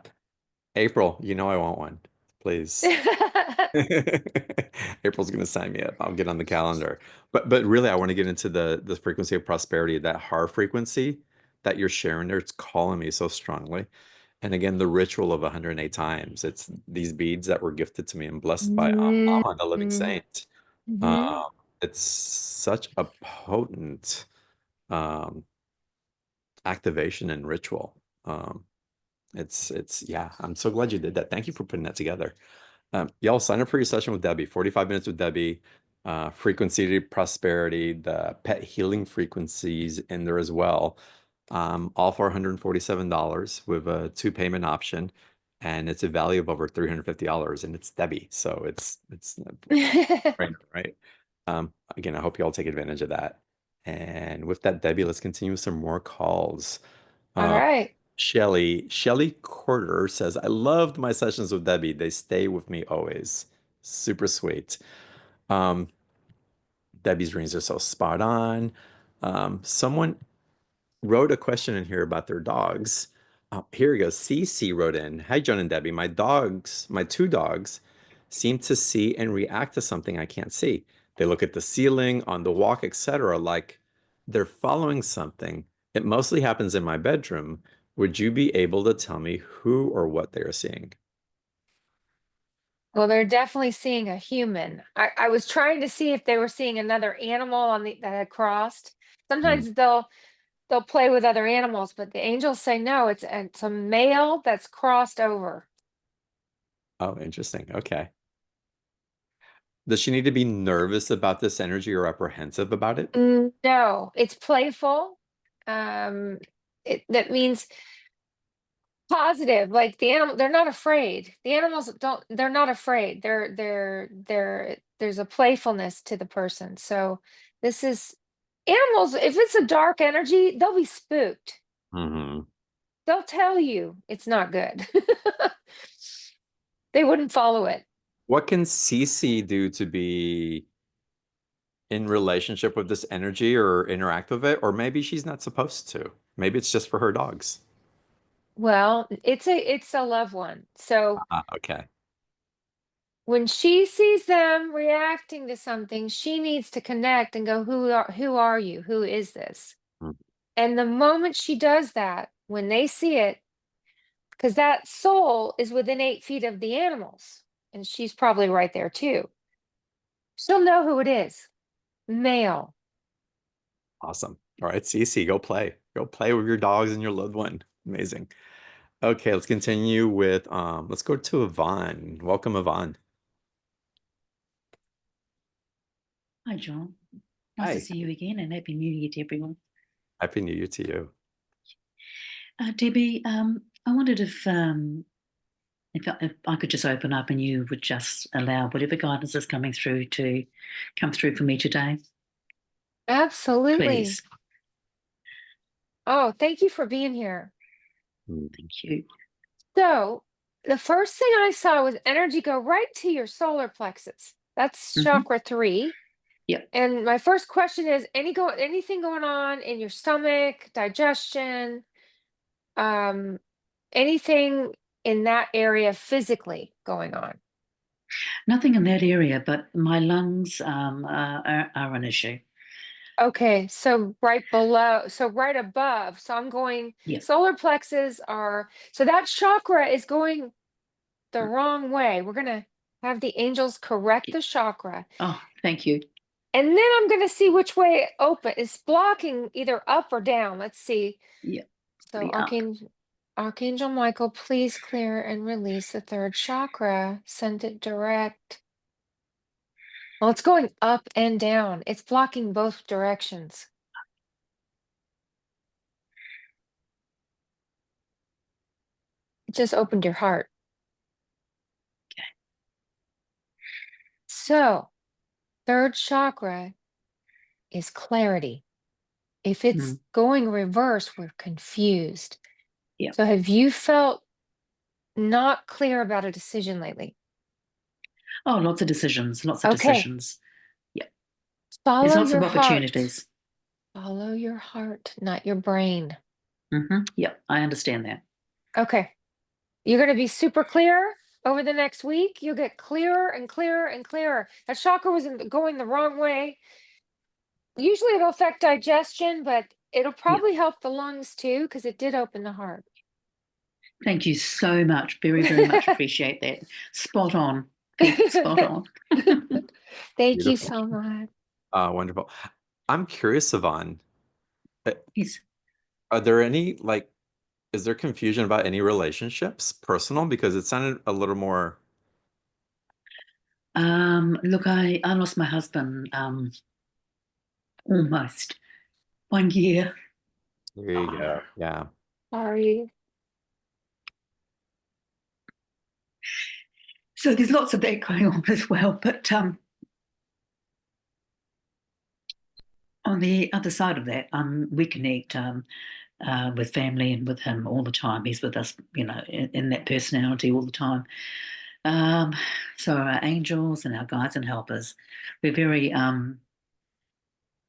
April, you know I want one. Please. April's gonna sign me up. I'll get on the calendar. But really I want to get into the frequency of prosperity, that har frequency that you're sharing there. It's calling me so strongly. And again, the ritual of 108 times. It's these beads that were gifted to me and blessed by Amma, the living Mhm. saint. Mhm. Um, it's such a potent um, activation and ritual. Um, it's yeah, I'm so glad you did that. Thank you for putting that together. Y'all sign up for your session with Debbie, 45 minutes with Debbie, frequency prosperity, the pet healing frequencies in there as well. All for $147 with a two payment option. And it's a value of over $350. And it's Debbie. So it's right, right. Again, I hope you all take advantage of that. And with that, Debbie, let's continue with some more calls. All Uh, right. Shelly Corder says, I loved my sessions with Debbie. They stay with me always. Super sweet. Um, Debbie's readings are so spot on. Someone wrote a question in here about their dogs. Oh, here we go. Cece wrote in, Hi, John and Debbie. My two dogs, seem to see and react to something I can't see. They look at the ceiling, on the walk, etc., like they're following something. It mostly happens in my bedroom Would you be able to tell me who or what they are seeing? Well, they're definitely seeing a human. I was trying to see if they were seeing another animal that had crossed. Mm. Sometimes they'll play with other animals, but the angels say no, it's a male that's crossed over. Oh, interesting. Okay. Does she need to be nervous about this energy or apprehensive about it? No, it's playful. Um, that means positive. Like the animal, they're not afraid. The animals don't. They're not afraid. There's a playfulness to the person. So this is animals. If it's a dark energy, they'll be spooked. Hmm. They'll tell you it's not good. They wouldn't follow it. What can Cece do to be in relationship with this energy or interact with it? Or maybe she's not supposed to. Maybe it's just for her dogs. Well, it's a loved one. So Ah, okay. when she sees them reacting to something, she needs to connect and go, who are you? Who is this? Mm. And the moment she does that, when they see it, because that soul is within 8 feet of the animals, and she's probably right there too. She'll know who it is. Male. Awesome. All right, Cece, go play. Go play with your dogs and your loved one. Amazing. Okay, let's continue with let's go to Yvonne. Welcome, Yvonne. Hi, John. Nice to Hi. see you again, and Happy New Year to everyone. Happy New Year to you. Debbie, I wondered if I could just open up and you would just allow whatever guidance is coming through to come through for me today, Absolutely. please. Oh, thank you for being here. Mm. Thank you. So, the first thing I saw was energy go right to your solar plexus. That's Mhm. chakra 3. Yep. And my first question is anything going on in your stomach, digestion, um, anything in that area physically going on? Nothing in that area, but my lungs are an issue. Okay, so right below, so right above. So I'm going, Yep. solar plexus are, so that chakra is going the wrong way. We're going to have the angels correct the chakra. Oh, thank you. And then I'm going to see which way it open. It's blocking either up or down. Let's see. Yep. So Be up. Archangel Michael, please clear and release the third chakra. Send it direct. Well, it's going up and down. It's blocking both directions. It just opened your heart. Okay. So, third chakra is clarity. If it's going reverse, we're confused. Yep. So, have you felt not clear about a decision lately? Oh, lots of decisions, lots of Okay. decisions. Yep. There's Follow lots your of heart. opportunities. Follow your heart, not your brain. Yep, I understand that. Okay. You're going to be super clear over the next week. You'll get clearer and clearer and clearer. That chakra was going the wrong way. Usually it'll affect digestion, but it'll probably help the lungs too, because it did open the heart. Thank you so much. Very, very much appreciate that. Spot on, Pete. Spot on. Thank you Beautiful. so much. Wonderful. I'm curious, Yvonne, Yes. are there any is there confusion about any relationships, personal? Because it sounded a little more. Look, I lost my husband almost 1 year. There you go. Yeah. Sorry. So there's lots of that going on as well. But on the other side of that, we connect with family and with him all the time. He's with us, in that personality all the time. So our angels and our guides and helpers, we're very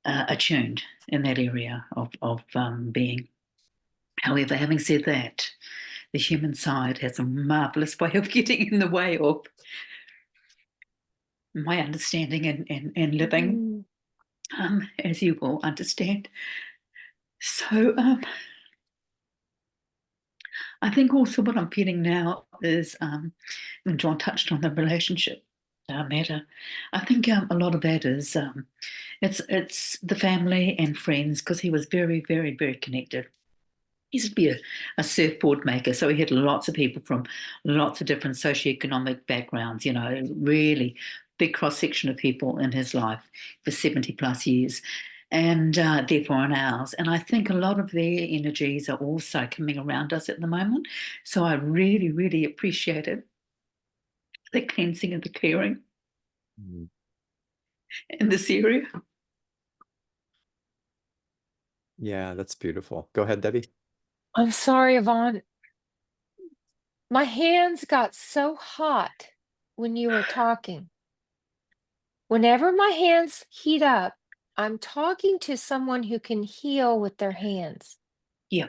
attuned in that area of being. However, having said that, the human side has a marvelous way of getting in the way of my understanding and living, as you will understand. So I think also what I'm feeling now is when John touched on the relationship matter. I think a lot of that is it's the family and friends because he was very, very, very connected. He used to be a surfboard maker, so he had lots of people from lots of different socioeconomic backgrounds, you know, really big cross section of people in his life for 70 plus years, and therefore in ours. And I think a lot of their energies are also coming around us at the moment. So I really, really appreciated the cleansing and the clearing Mm. in this area. Yeah, that's beautiful. Go ahead, Debbie. I'm sorry, Yvonne. My hands got so hot when you were talking. Whenever my hands heat up, I'm talking to someone who can heal with their hands. Yeah,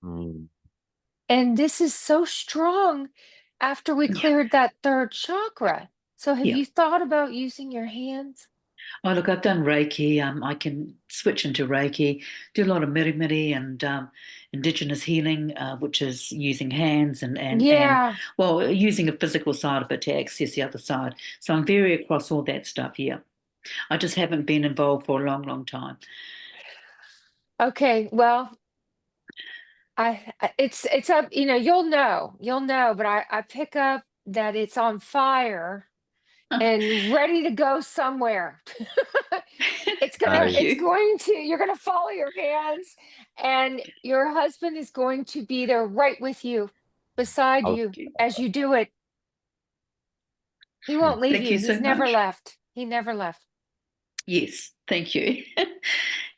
Mm. And this is so strong after we yeah, cleared that third chakra. So have yeah. you thought about using your hands? Oh, look, I've done Reiki. I can switch into Reiki, do a lot of mirimiri and indigenous healing, which is using hands and Yeah. well, using a physical side of it to access the other side. So I'm very across all that stuff here. I just haven't been involved for a long, long time. Okay. Well, it's up, you'll know, but I pick up that it's on fire and ready to go somewhere. Thank It's you. going to, you're gonna follow your hands, and your husband is going to be there right with you, beside Oh, you as you do it. He won't leave Thank you. you so He's never much. left. He never left. Yes, thank you.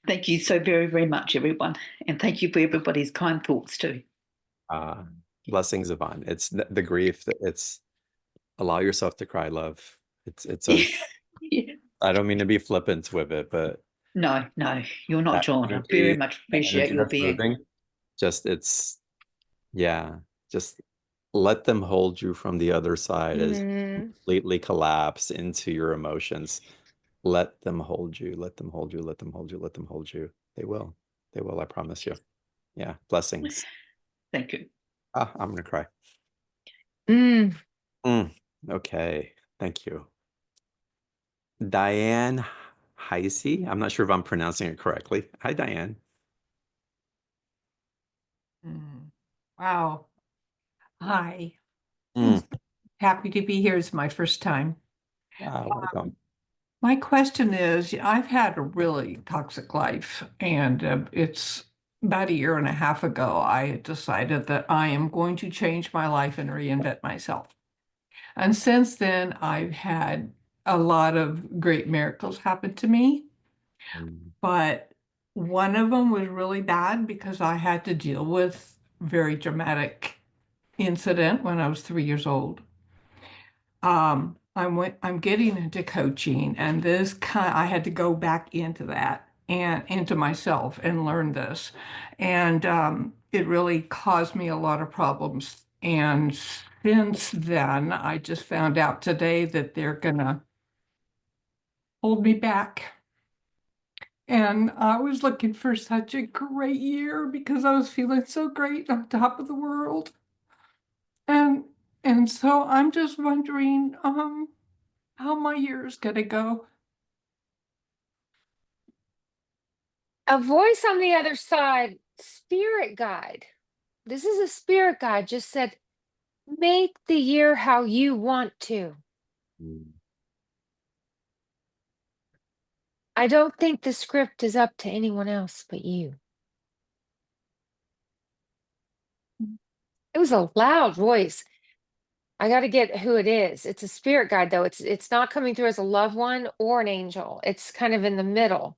Thank you so very, very much, everyone. And thank you for everybody's kind thoughts too. uh, blessings, Yvonne. It's the grief that it's allow yourself to cry, love. It's a, Yeah. I don't mean to be flippant with it, but No, no, you're not that John. I very energy, much that appreciate energy your that's being. moving, just it's yeah, just let them hold you from the other side as you Mm. completely collapse into your emotions. Let them hold you, let them hold you, let them hold you, let them hold you. They will. They will, I promise you. Yeah, blessings. Thank you. Ah, I'm gonna cry. Mm. Okay, thank you. Diane Heisey. I'm not sure if I'm pronouncing it correctly. Hi, Diane. Wow. Hi. Mm, Happy to be here. It's my first time. welcome. My question is, I've had a really toxic life, and it's about a year and a half ago, I decided that I am going to change my life and reinvent myself. And since then, I've had a lot of great miracles happen to me, Mm, but one of them was really bad because I had to deal with very dramatic incident when I was 3 years old. I'm getting into coaching, and I had to go back into that and into myself and learn this. And it really caused me a lot of problems. And since then, I just found out today that they're gonna hold me back. And I was looking for such a great year because I was feeling so great on top of the world. And and so I'm just wondering, how my year is gonna go. A voice on the other side, spirit guide. This is a spirit guide, just said, make the year how you want to. mm. I don't think the script is up to anyone else but you. It was a loud voice. I got to get who it is. It's a spirit guide, though. It's not coming through as a loved one or an angel. It's kind of in the middle.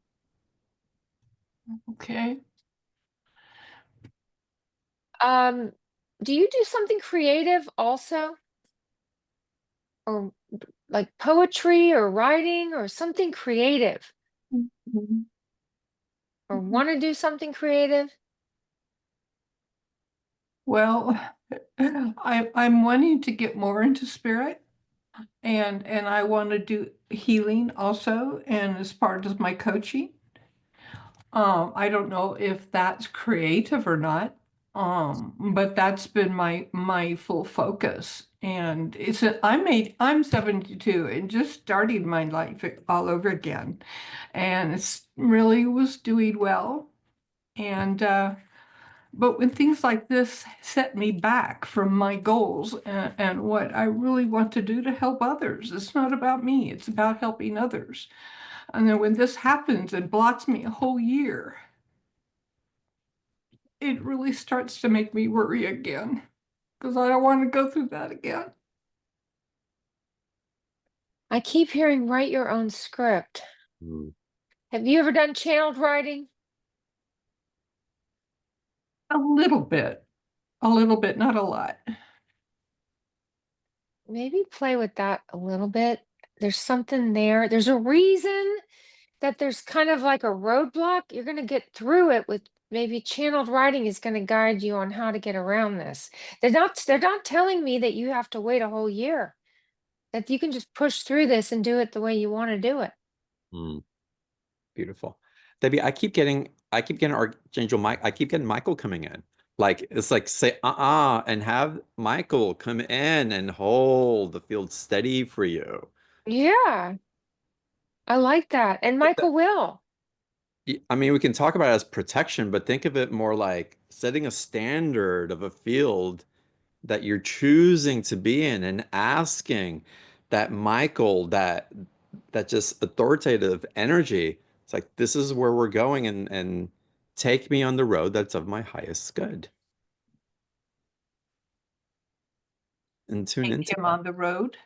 Okay. Do you do something creative also? Or like poetry or writing or something creative? Mhm. Or want to do something creative? Well, I'm wanting to get more into spirit, and I want to do healing also, and as part of my coaching. I don't know if that's creative or not. But that's been my full focus. And I'm 72 and just started my life all over again. And it's really was doing well. And but when things like this set me back from my goals and what I really want to do to help others, it's not about me, it's about helping others. And then when this happens and blocks me a whole year, it really starts to make me worry again because I don't want to go through that again. I keep hearing write your own script. Mm. Have you ever done channeled writing? A little bit, not a lot. Maybe play with that a little bit. There's something there. There's a reason that there's kind of like a roadblock. You're going to get through it with maybe channeled writing is going to guide you on how to get around this. They're not telling me that you have to wait a whole year. That you can just push through this and do it the way you want to do it. Mm. Beautiful. Debbie, I keep getting Archangel Mike, I keep getting Michael coming in. Like it's like say and have Michael come in and hold the field steady for you. Yeah, I like that. And Michael will. I mean, we can talk about it as protection, but think of it more like setting a standard of a field that you're choosing to be in and asking that Michael, that just authoritative energy. It's like this is where we're going and take me on the road that's of my highest good. And tune Take into him that. on the road.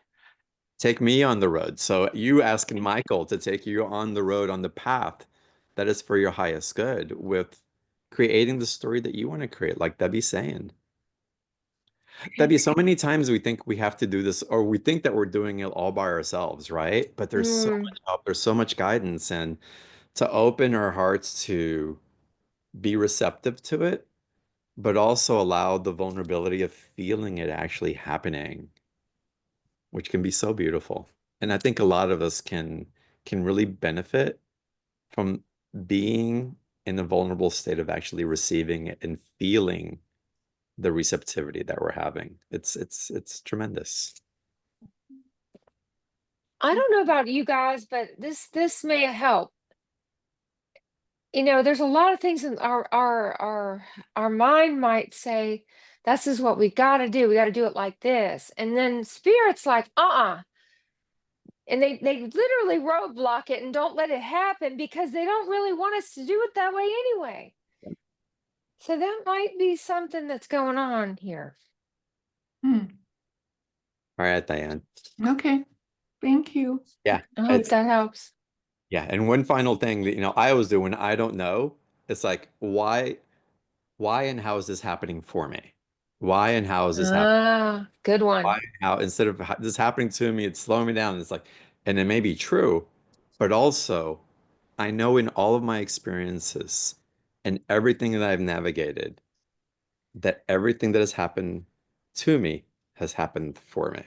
Take me on the road. So you asking Michael to take you on the road on the path that is for your highest good with creating the story that you want to create, like Debbie's saying. Debbie, so many times we think we have to do this, or we think that we're doing it all by ourselves, right? But there's so Mm, much help, there's so much guidance, and to open our hearts to be receptive to it, but also allow the vulnerability of feeling it actually happening, which can be so beautiful. And I think a lot of us can really benefit from being in a vulnerable state of actually receiving it and feeling the receptivity that we're having. It's tremendous. I don't know about you guys, but this may help. There's a lot of things in our mind might say, this is what we got to do. We got to do it like this. And then spirit's like, and they literally roadblock it and don't let it happen because they don't really want us to do it that way anyway. So that might be something that's going on here. Hmm. All right, Diane. Okay. Thank you. Yeah, I hope that helps. yeah. And one final thing that I always do when I don't know, it's like, why and how is this happening for me? Why and how is this happening? Ah, good Why one. and how instead of this happening to me, it's slowing me down. It's like, and it may be true, but also I know in all of my experiences and everything that I've navigated, that everything that has happened to me has happened for me.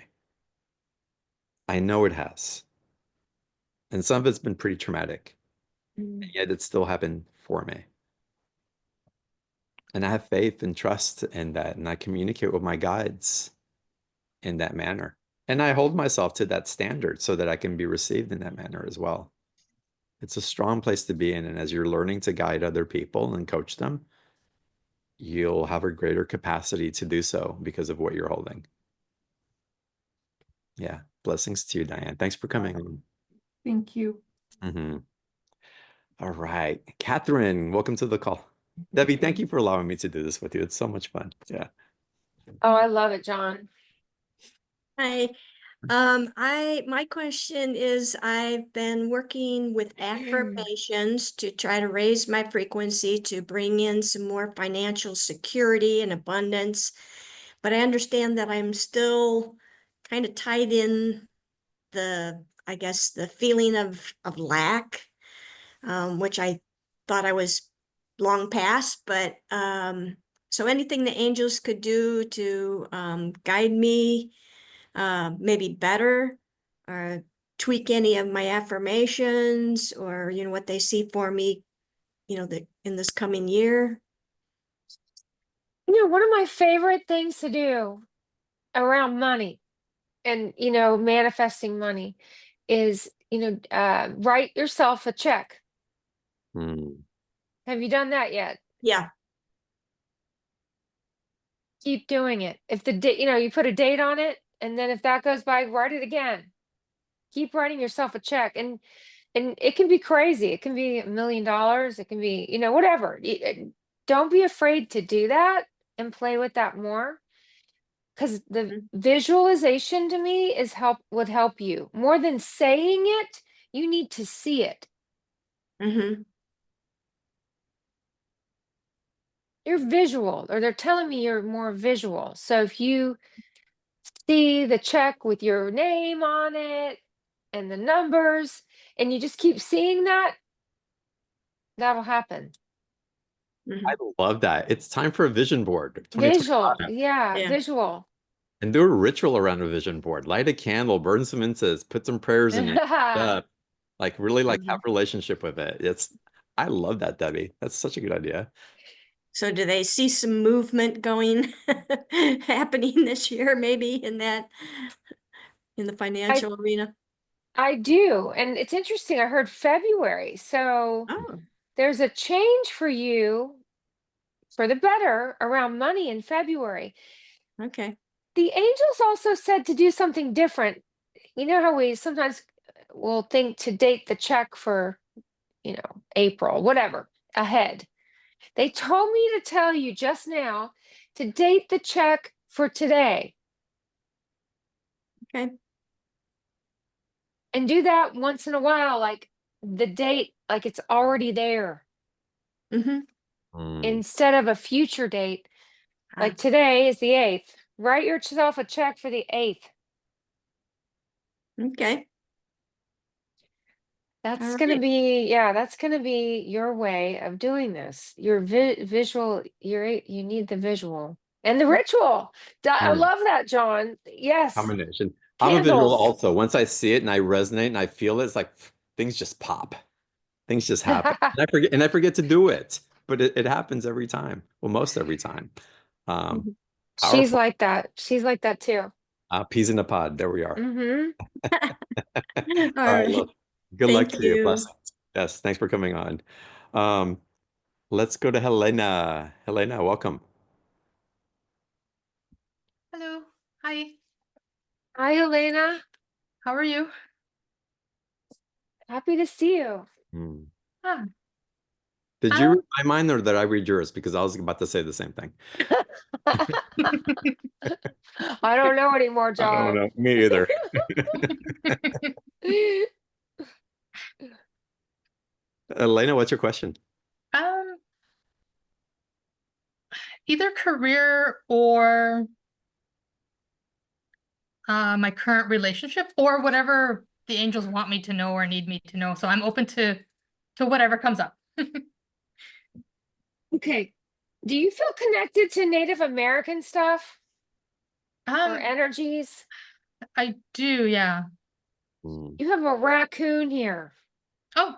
I know it has. And some of it's been pretty traumatic, and Mm. yet it still happened for me. And I have faith and trust in that, and I communicate with my guides in that manner. And I hold myself to that standard so that I can be received in that manner as well. It's a strong place to be in. And as you're learning to guide other people and coach them, you'll have a greater capacity to do so because of what you're holding. Yeah. Blessings to you, Diane. Thanks for coming on. Thank you. Mm-hmm. All right. Catherine, welcome to the call. Debbie, thank you for allowing me to do this with you. It's so much fun. Yeah. Oh, I love it, John. Hi. My question is I've been working with affirmations to try to raise my frequency to bring in some more financial security and abundance. But I understand that I'm still kind of tied in I guess, the feeling of lack, which I thought I was long past, but so anything the angels could do to guide me maybe better or tweak any of my affirmations or what they see for me in this coming year. One of my favorite things to do around money and, manifesting money is, write yourself a check. Hmm. Have you done that yet? Yeah. Keep doing it. If the date, you put a date on it, and then if that goes by, write it again. Keep writing yourself a check, and it can be crazy. It can be $1 million. It can be, whatever. Don't be afraid to do that and play with that more. Because the visualization to me would help you more than saying it. You need to see it. Mm-hmm. You're visual, or they're telling me you're more visual. So if you see the check with your name on it and the numbers, and you just keep seeing that, that'll happen. I love that. It's time for a vision board, Visual, 2025. yeah, Yeah. visual. And do a ritual around a vision board. Light a candle, burn some incense, put some prayers in it. Like really like have a relationship with it. I love that, Debbie. That's such a good idea. So do they see some movement going happening this year, maybe in the financial arena? I do. And it's interesting. I heard February. So Oh, there's a change for you for the better around money in February. okay. The angels also said to do something different. You know how we sometimes will think to date the check for, April, whatever, ahead. They told me to tell you just now to date the check for today. Okay. And do that once in a while, like the date, like it's already there Mm-hmm. instead of a future date. Like today is the 8th. Write yourself a check for the 8th. Okay. That's All going to right. be, that's going to be your way of doing this. Your visual, you need the visual and the ritual. I love that, John. Yes. Combination. I'm a visual Candles. also. Once I see it and I resonate and I feel it, it's like things just pop. Things just happen. And I forget to do it. But it happens every time. Well, most every time. She's Powerful. like that. She's like that too. Peas in a pod. There we are. All All right, right. love. Good luck Thank to you. you. Blessings. Yes, thanks for coming on. Um, let's go to Helena. Helena, welcome. Hello. Hi. Hi, Elena. How are you? Happy to see you. Ah, Did you read my mind or did I read yours? Because I was about to say the same thing. I don't know anymore, I don't John. know. Me either. Elena, what's your question? um, either career or my current relationship or whatever the angels want me to know or need me to know. So I'm open to whatever comes up. Okay. Do you feel connected to Native American stuff or Um, energies? I do, yeah. You have a raccoon here. Oh,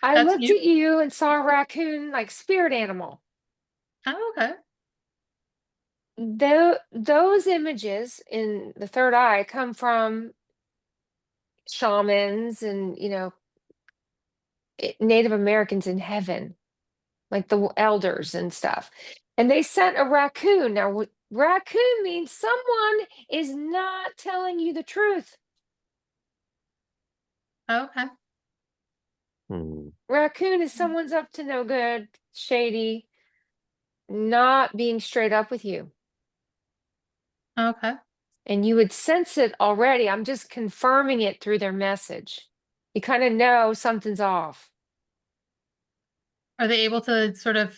I that's looked new. at you and saw a raccoon, like spirit animal. Oh, okay. Those images in the third eye come from shamans and, Native Americans in heaven, like the elders and stuff. And they sent a raccoon. Now, raccoon means someone is not telling you the truth. Okay. Raccoon is someone's up to no good, shady, not being straight up with you. Okay. And you would sense it already. I'm just confirming it through their message. You kind of know something's off. Are they able to sort of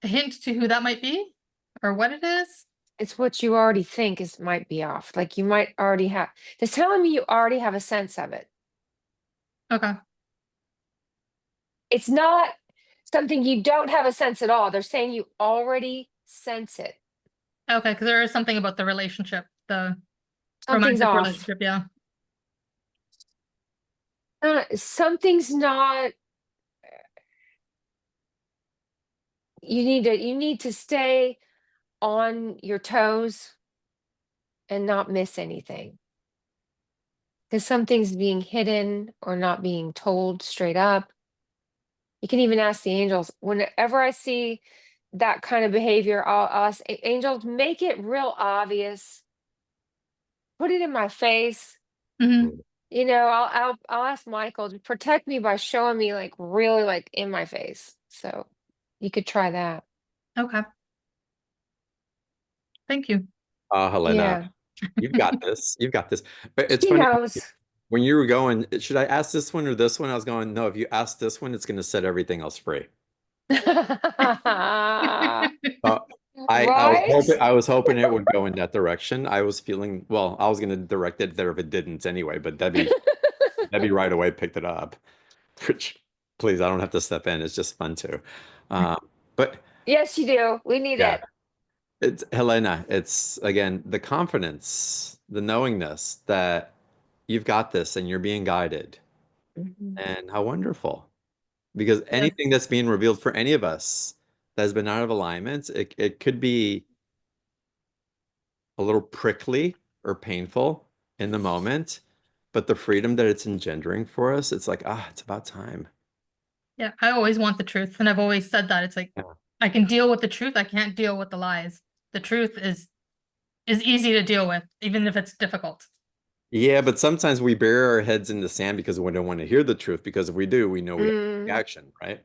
hint to who that might be or what it is? It's what you already think might be off. Like you might already have. They're telling me you already have a sense of it. Okay. It's not something you don't have a sense at all. They're saying you already sense it. Okay, because there is something about the relationship, the Something's romantic off. relationship, yeah. Something's not you need to stay on your toes and not miss anything. Because something's being hidden or not being told straight up. You can even ask the angels. Whenever I see that kind of behavior, I'll ask angels, make it real obvious. Put it in my face. Mhm. You know, I'll ask Michael to protect me by showing me like really like in my face. So you could try that. Okay. Thank you. Helena, Yeah. you've got this. You've got this. But it's She funny knows. when you were going, should I ask this one or this one? I was going, no, if you ask this one, it's going to set everything else free. Uh, Right? I was hoping it would go in that direction. I was feeling, well, I was going to direct it there if it didn't anyway, but Debbie right away picked it up. Which, please, I don't have to step in. It's just fun too. Uh, but Yes, you do. We need yeah, it. it's Helena. It's again the confidence, the knowingness that you've got this and you're being guided, Mhm. and how wonderful. Because Yeah. anything that's being revealed for any of us that has been out of alignment, it could be a little prickly or painful in the moment, but the freedom that it's engendering for us, it's like, it's about time. Yeah, I always want the truth, and I've always said that. It's like Yeah. I can deal with the truth, I can't deal with the lies. The truth is easy to deal with, even if it's difficult. Yeah, but sometimes we bury our heads in the sand because we don't want to hear the truth. Because if we do, we know we have Mm. action, right?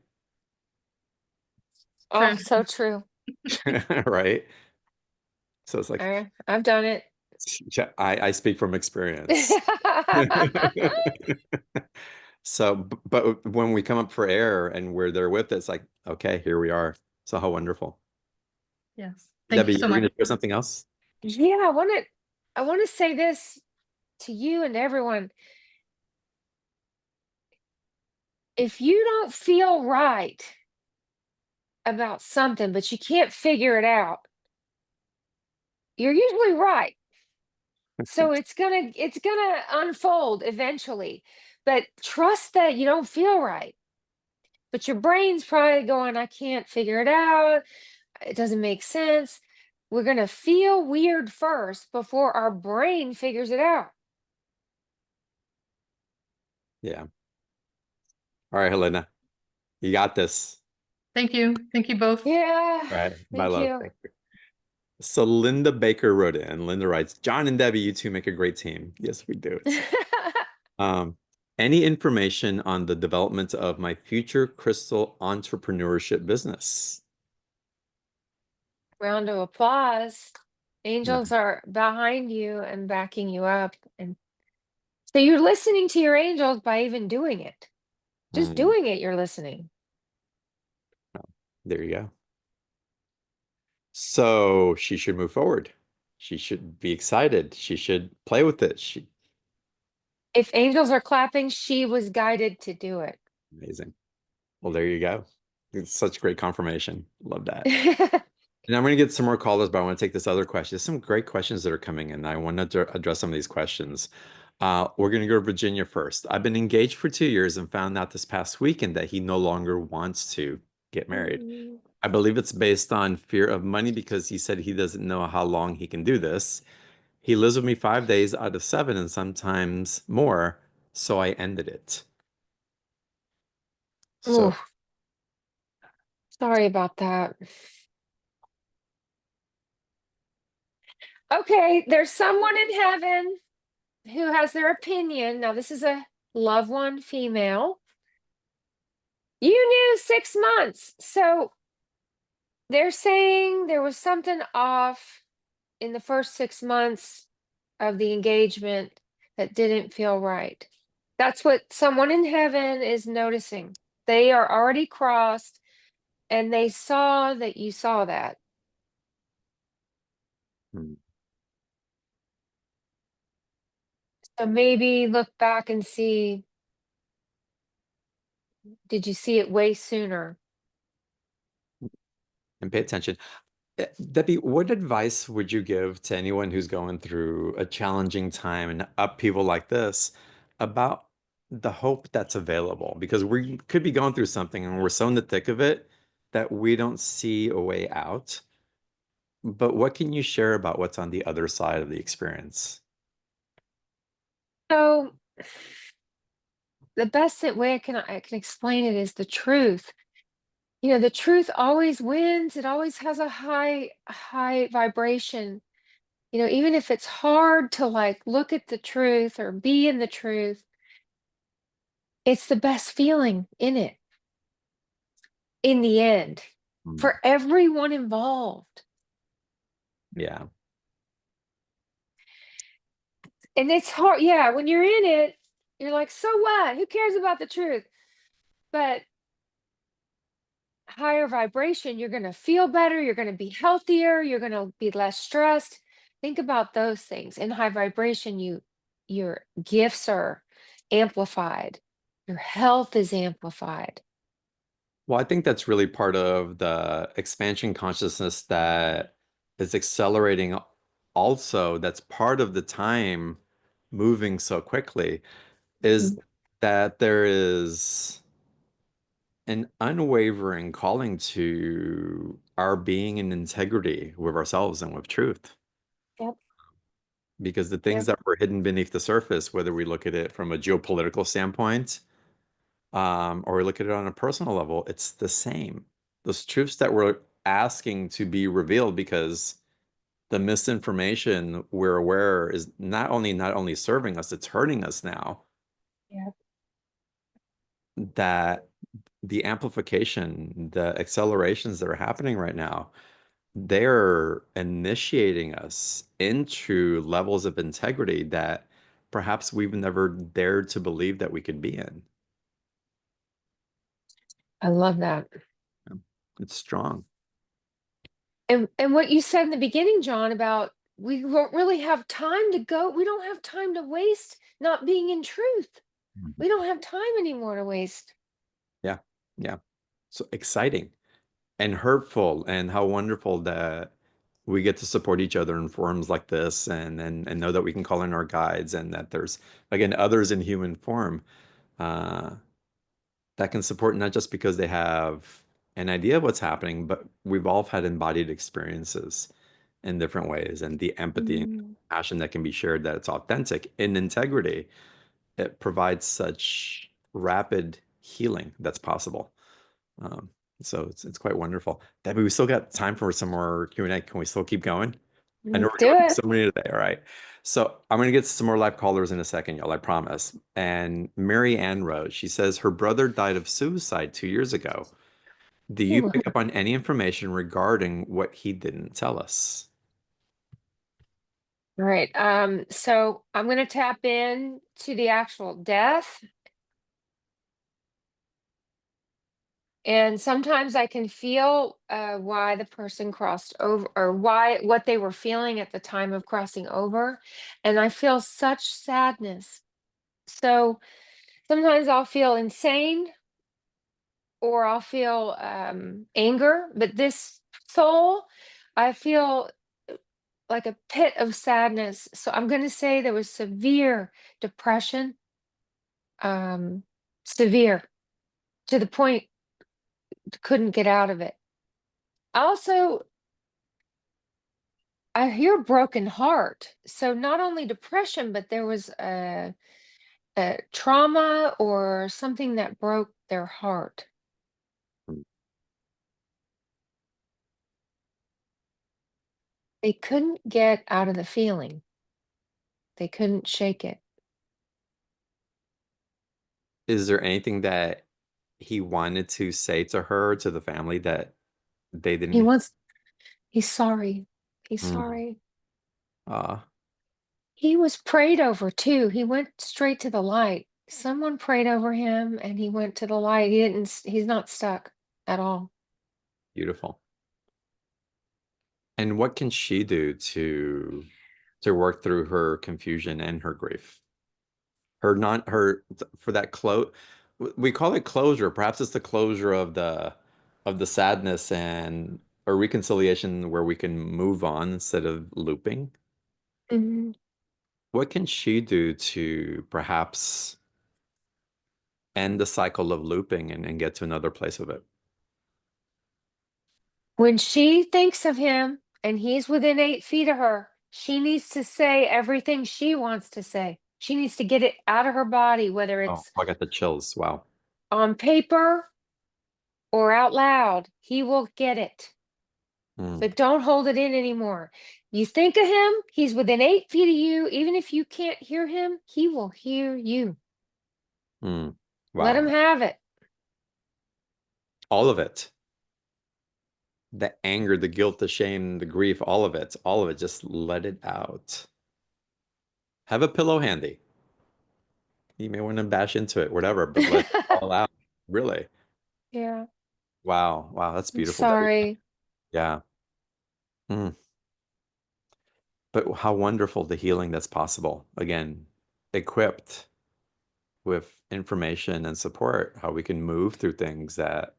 Oh, True. so true. Right. So it's like, I've done it. yeah, I speak from experience. So, but when we come up for air and we're there with it, it's like, okay, here we are. So how wonderful. Yes. Thank you Debbie, you so were much. going to share something else? Yeah, I want to say this to you and everyone. If you don't feel right about something, but you can't figure it out, you're usually right. So it's gonna unfold eventually. But trust that you don't feel right. But your brain's probably going, I can't figure it out. It doesn't make sense. We're gonna feel weird first before our brain figures it out. Yeah. All right, Helena, you got this. Thank you. Thank you both. Yeah, All right. My thank love. you. Thank you. So Linda Baker wrote in. Linda writes, John and Debbie, you two make a great team. Yes, we do. Um, any information on the development of my future crystal entrepreneurship business? Round of applause. No. Angels are behind you and backing you up. And so you're listening to your angels by even doing it. Just Mm, doing it, you're listening. there you go. So she should move forward. She should be excited. She should play with it. If angels are clapping, she was guided to do it. Amazing. Well, there you go. It's such great confirmation. Love that. And I'm going to get some more callers, but I want to take this other question. There's some great questions that are coming in. I want to address some of these questions. We're going to go to Virginia first. I've been engaged for 2 years and found out this past weekend that he no longer wants to get married. Mm. I believe it's based on fear of money because he said he doesn't know how long he can do this. He lives with me 5 days out of 7 and sometimes more, so I ended it. Ooh, So, sorry about that. Okay, there's someone in heaven who has their opinion. Now, this is a loved one, female. You knew 6 months. So they're saying there was something off in the first 6 months of the engagement that didn't feel right. That's what someone in heaven is noticing. They are already crossed and they saw that you saw that. hmm, So maybe look back and see, did you see it way sooner? and pay attention. Debbie, what advice would you give to anyone who's going through a challenging time and upheaval like this about the hope that's available? Because we could be going through something and we're so in the thick of it, that we don't see a way out. But what can you share about what's on the other side of the experience? So the best way I can explain it is the truth. You know, the truth always wins. It always has a high vibration. You know, even if it's hard to like look at the truth or be in the truth, it's the best feeling in it in the end Mm, for everyone involved. yeah. And it's hard. Yeah, when you're in it, you're like, so what? Who cares about the truth? But higher vibration, you're going to feel better, you're going to be healthier, you're going to be less stressed. Think about those things. In high vibration, your gifts are amplified. Your health is amplified. Well, I think that's really part of the expansion consciousness that is accelerating also. That's part of the time moving so quickly is Mhm. that there is an unwavering calling to our being in integrity with ourselves and with truth. Yep. Because the things Yep. that were hidden beneath the surface, whether we look at it from a geopolitical standpoint, or we look at it on a personal level, it's the same. Those truths that we're asking to be revealed because the misinformation we're aware is not only serving us, it's hurting us now. Yep. That the amplification, the accelerations that are happening right now, they're initiating us into levels of integrity that perhaps we've never dared to believe that we could be in. I love that. It's strong. And what you said in the beginning, John, about we won't really have time to go. We don't have time to waste not being in truth. Mhm. We don't have time anymore to waste. Yeah. Yeah. So exciting and hurtful, and how wonderful that we get to support each other in forums like this, and know that we can call in our guides, and that there's again others in human form uh, that can support, not just because they have an idea of what's happening, but we've all had embodied experiences in different ways, and the empathy and Mm. passion that can be shared, that it's authentic in integrity, it provides such rapid healing that's possible. Um, so it's quite wonderful. Debbie, we still got time for some more Q&A. Can we still keep going? I know Let's we're do doing it. so many today. All right. So I'm going to get some more live callers in a second, y'all, I promise. And Mary Ann wrote, she says her brother died of suicide 2 years ago. Do you Ooh. pick up on any information regarding what he didn't tell us? All right. So I'm going to tap in to the actual death. And sometimes I can feel why the person crossed over, or what they were feeling at the time of crossing over. And I feel such sadness. So sometimes I'll feel insane, or I'll feel anger. But this soul, I feel like a pit of sadness. So I'm going to say there was severe depression, um, severe to the point couldn't get out of it. Also, I hear broken heart. So not only depression, but there was a trauma or something that broke their heart. They couldn't get out of the feeling. They couldn't shake it. Is there anything that he wanted to say to her, to the family, that they He didn't? wants, he's sorry. He's Mm. sorry. Uh, He was prayed over too. He went straight to the light. Someone prayed over him and he went to the light. He's not stuck at all. Beautiful. And what can she do to work through her confusion and her grief? Her not her for that close, we call it closure. Perhaps it's the closure of the sadness, and a reconciliation where we can move on instead of looping. Mhm. What can she do to perhaps end the cycle of looping and get to another place of it? When she thinks of him and he's within 8 feet of her, she needs to say everything she wants to say. She needs to get it out of her body, whether Oh, it's I got the chills. Wow. on paper or out loud. He will get it. Mm, But don't hold it in anymore. You think of him, he's within 8 feet of you. Even if you can't hear him, he will hear you. mm. Let him Wow. have it. All of it. The anger, the guilt, the shame, the grief, all of it. All of it. Just let it out. Have a pillow handy. You may want to bash into it, whatever, but let it all out. Really. Yeah, Wow. Wow. That's I'm beautiful, Debbie. sorry. Yeah. Mm. But how wonderful the healing that's possible. Again, equipped with information and support, how we can move through things that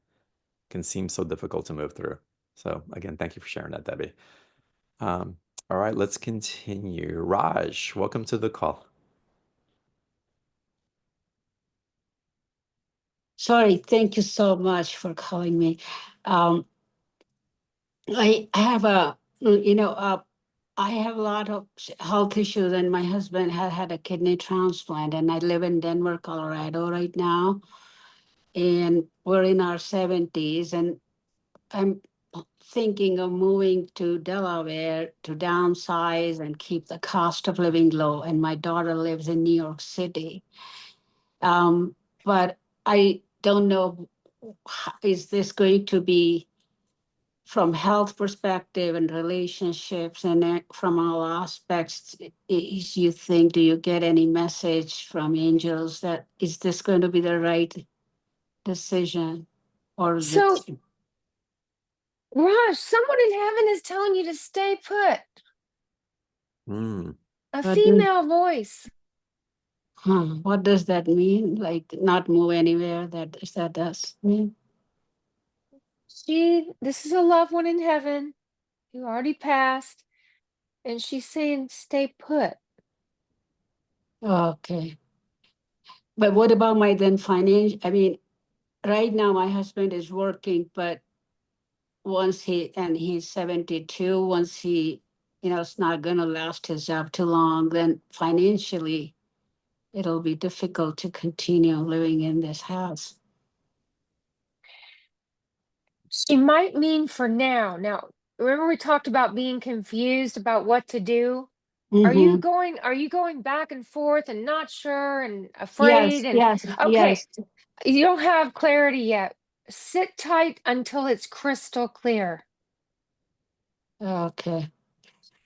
can seem so difficult to move through. So again, thank you for sharing that, Debbie. Um, all right, let's continue. Raj, welcome to the call. Sorry, thank you so much for calling me. I have I have a lot of health issues, and my husband had a kidney transplant, and I live in Denver, Colorado right now, and we're in our 70s, and I'm thinking of moving to Delaware to downsize and keep the cost of living low, and my daughter lives in New York City. But I don't know, is this going to be from health perspective and relationships and from all aspects? Is you think, do you get any message from angels that is this going to be the right decision? Or is it? So, Raj, someone in heaven is telling you to stay put. Mm. A What does, female voice. what does that mean? Like not move anywhere? That does mean? This is a loved one in heaven who already passed, and she's saying, stay put. Okay. But what about my then financial? I mean, right now my husband is working, but he's 72, once he, it's not going to last his job too long, then financially it'll be difficult to continue living in this house. She might mean for now. Now, remember we talked about being confused about what to do? Are you Mm-hmm. going back and forth and not sure and Yes, afraid and yes, okay, yes. you don't have clarity yet. Sit tight until it's crystal clear. Okay.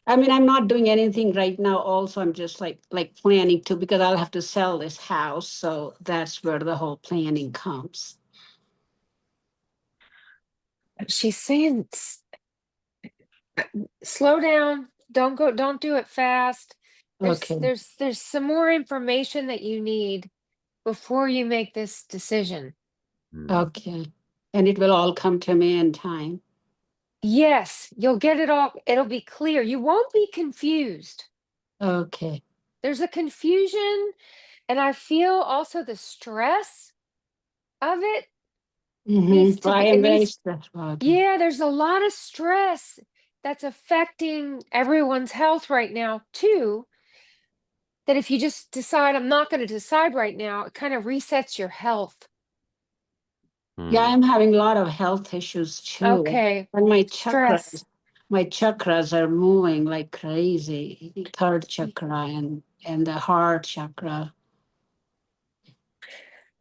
I mean, I'm not doing anything right now. Also, I'm just like planning to, because I'll have to sell this house. So that's where the whole planning comes. She's saying slow down. Don't do it fast. Okay. There's some more information that you need before you make this decision. Okay. And it will all come to me in time. Yes, you'll get it all. It'll be clear. You won't be confused. Okay. There's a confusion, and I feel also the stress of it needs So to I be, it am very needs, stressed about it. yeah, there's a lot of stress that's affecting everyone's health right now, too. That if you just decide, I'm not going to decide right now, it kind of resets your health. Yeah, I'm having a lot of health issues too. Okay, And stress. my chakras are moving like crazy. The third chakra and the heart chakra.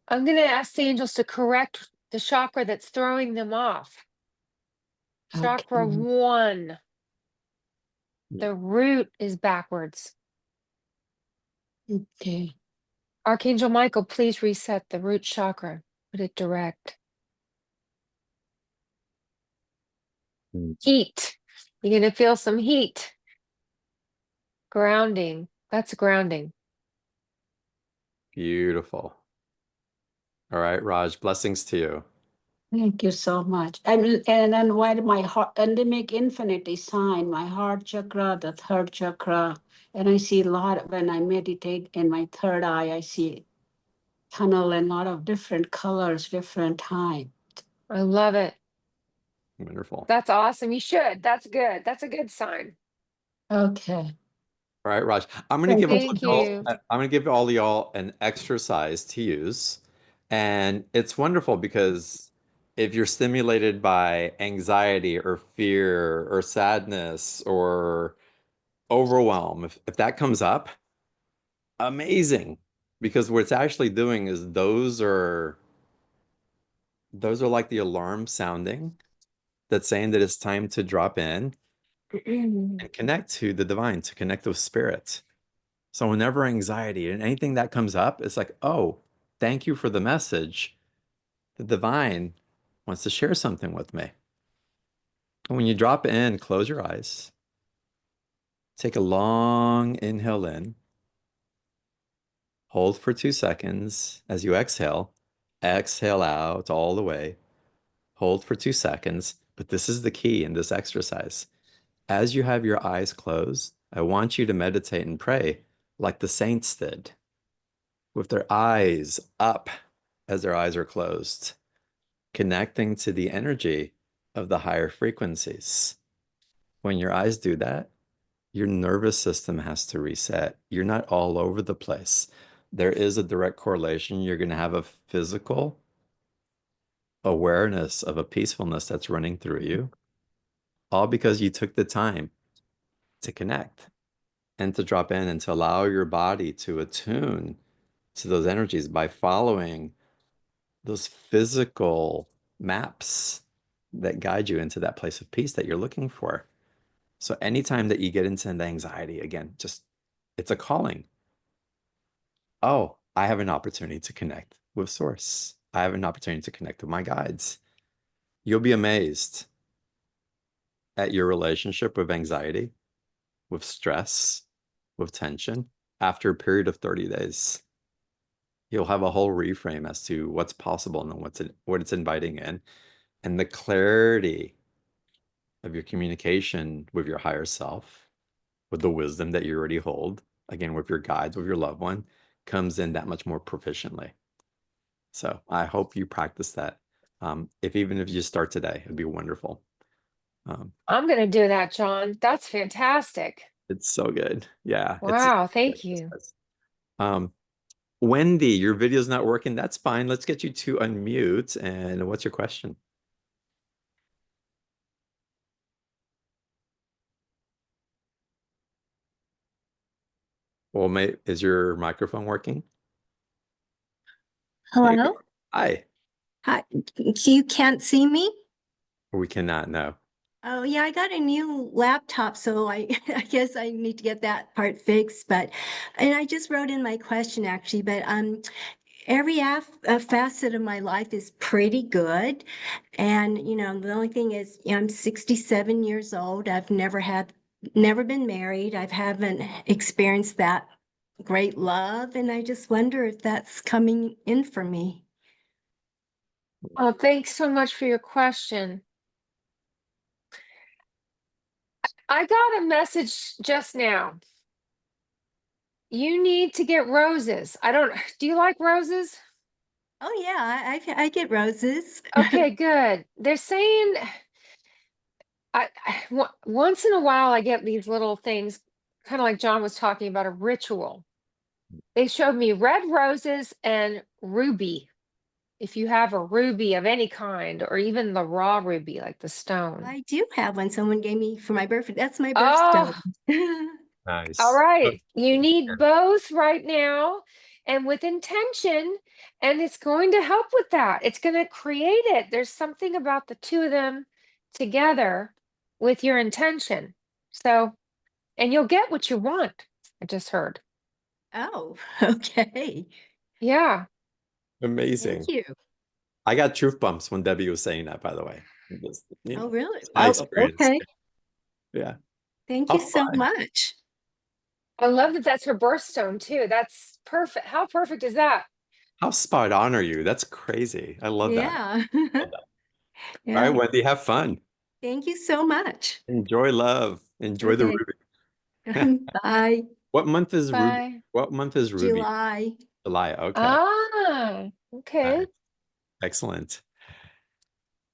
I'm going to ask the angels to correct the chakra that's throwing them off. Chakra Okay. 1. The root is backwards. Okay. Archangel Michael, please reset the root chakra. Put it direct. Heat. You're going to feel some heat. Grounding. That's grounding. Beautiful. All right, Raj, blessings to you. Thank you so much. And then why my heart, and they make infinity sign, my heart chakra, the third chakra. And I see a lot when I meditate in my third eye, I see tunnel and a lot of different colors, different time. I love it. Wonderful. That's awesome. You should. That's good. That's a good sign. Okay. All right, Raj. I'm gonna give all Thank y'all, you. I'm gonna give all y'all an exercise to use. And it's wonderful because if you're stimulated by anxiety or fear or sadness or overwhelm, if that comes up, amazing. Because what it's actually doing is those are like the alarm sounding that's saying that it's time to drop in and connect to the divine, to connect with spirit. So whenever anxiety and anything that comes up, it's like, oh, thank you for the message. The divine wants to share something with me. And when you drop in, close your eyes. Take a long inhale in. Hold for 2 seconds. As you exhale, exhale out all the way. Hold for 2 seconds. But this is the key in this exercise. As you have your eyes closed, I want you to meditate and pray like the saints did, with their eyes up as their eyes are closed, connecting to the energy of the higher frequencies. When your eyes do that, your nervous system has to reset. You're not all over the place. There is a direct correlation. You're going to have a physical awareness of a peacefulness that's running through you, all because you took the time to connect and to drop in and to allow your body to attune to those energies by following those physical maps that guide you into that place of peace that you're looking for. So anytime that you get into the anxiety, again, just it's a calling. Oh, I have an opportunity to connect with Source. I have an opportunity to connect with my guides. You'll be amazed at your relationship with anxiety, with stress, with tension after a period of 30 days. You'll have a whole reframe as to what's possible and what it's inviting in, and the clarity of your communication with your higher self, with the wisdom that you already hold, again, with your guides, with your loved one, comes in that much more proficiently. So I hope you practice that. If even if you start today, it'd be wonderful. I'm going to do that, John. That's fantastic. It's so good. Yeah, it's Wow. Thank you. um, Wendy, your video's not working. That's fine. Let's get you to unmute. And what's your question? Well, is your microphone working? Hello? Hi. Hi. You can't see me? We cannot know. Oh, yeah, I got a new laptop, so I I guess I need to get that part fixed. And I just wrote in my question actually, but every facet of my life is pretty good. And, the only thing is, I'm 67 years old. I've never been married. I haven't experienced that great love. And I just wonder if that's coming in for me. Oh, thanks so much for your question. I got a message just now. You need to get roses. Do you like roses? Oh yeah, I get roses. Okay, good. They're saying once in a while I get these little things, kind of like John was talking about a ritual. They showed me red roses and ruby. If you have a ruby of any kind, or even the raw ruby, like the stone. I do have one. Someone gave me for my birthday. That's my Oh, birthstone. Nice. all right. You need both right now and with intention, and it's going to help with that. It's going to create it. There's something about the two of them together with your intention. So, and you'll get what you want. I just heard. Oh, okay. Yeah. Amazing. Thank you. I got truth bumps when Debbie was saying that, by the way. Oh, really? It's my Oh, experience. okay. Yeah. Thank How you so fun. much. I love that that's her birthstone too. That's perfect. How perfect is that? How spot on are you? That's crazy. I love that. Yeah. Love that. All right, Yeah. Wendy, have fun. Thank you so much. Enjoy love. Enjoy the Okay. Ruby. Bye. What month is Ruby? Bye. What month is Ruby? July. July. Okay. Ah, All okay. right. Excellent.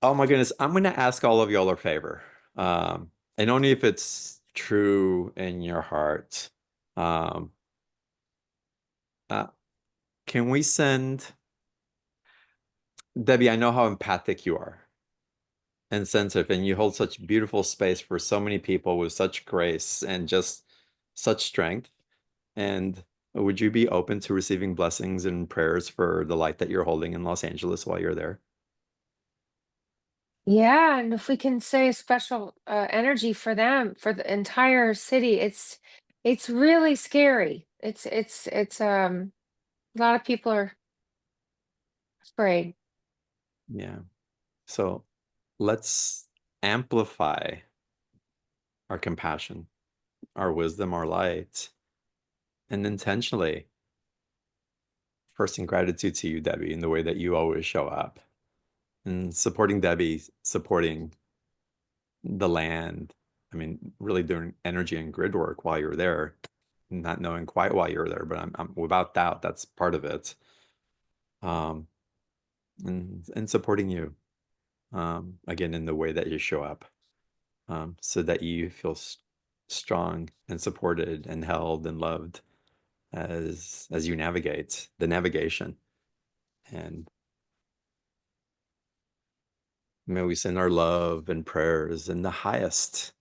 Oh my goodness, I'm gonna ask all of y'all a favor. And only if it's true in your heart. Um, uh, can we send Debbie, I know how empathic you are and sensitive, and you hold such beautiful space for so many people with such grace and just such strength. And would you be open to receiving blessings and prayers for the light that you're holding in Los Angeles while you're there? Yeah, and if we can say a special energy for them, for the entire city, it's really scary. It's a lot of people are afraid. Yeah. So let's amplify our compassion, our wisdom, our light, and intentionally, first in gratitude to you, Debbie, in the way that you always show up, and supporting Debbie, supporting the land. I mean, really doing energy and grid work while you're there, not knowing quite why you're there, but I'm without doubt that's part of it. Um, and supporting you, again, in the way that you show up, so that you feel strong and supported and held and loved as you navigate the navigation. And may we send our love and prayers and the highest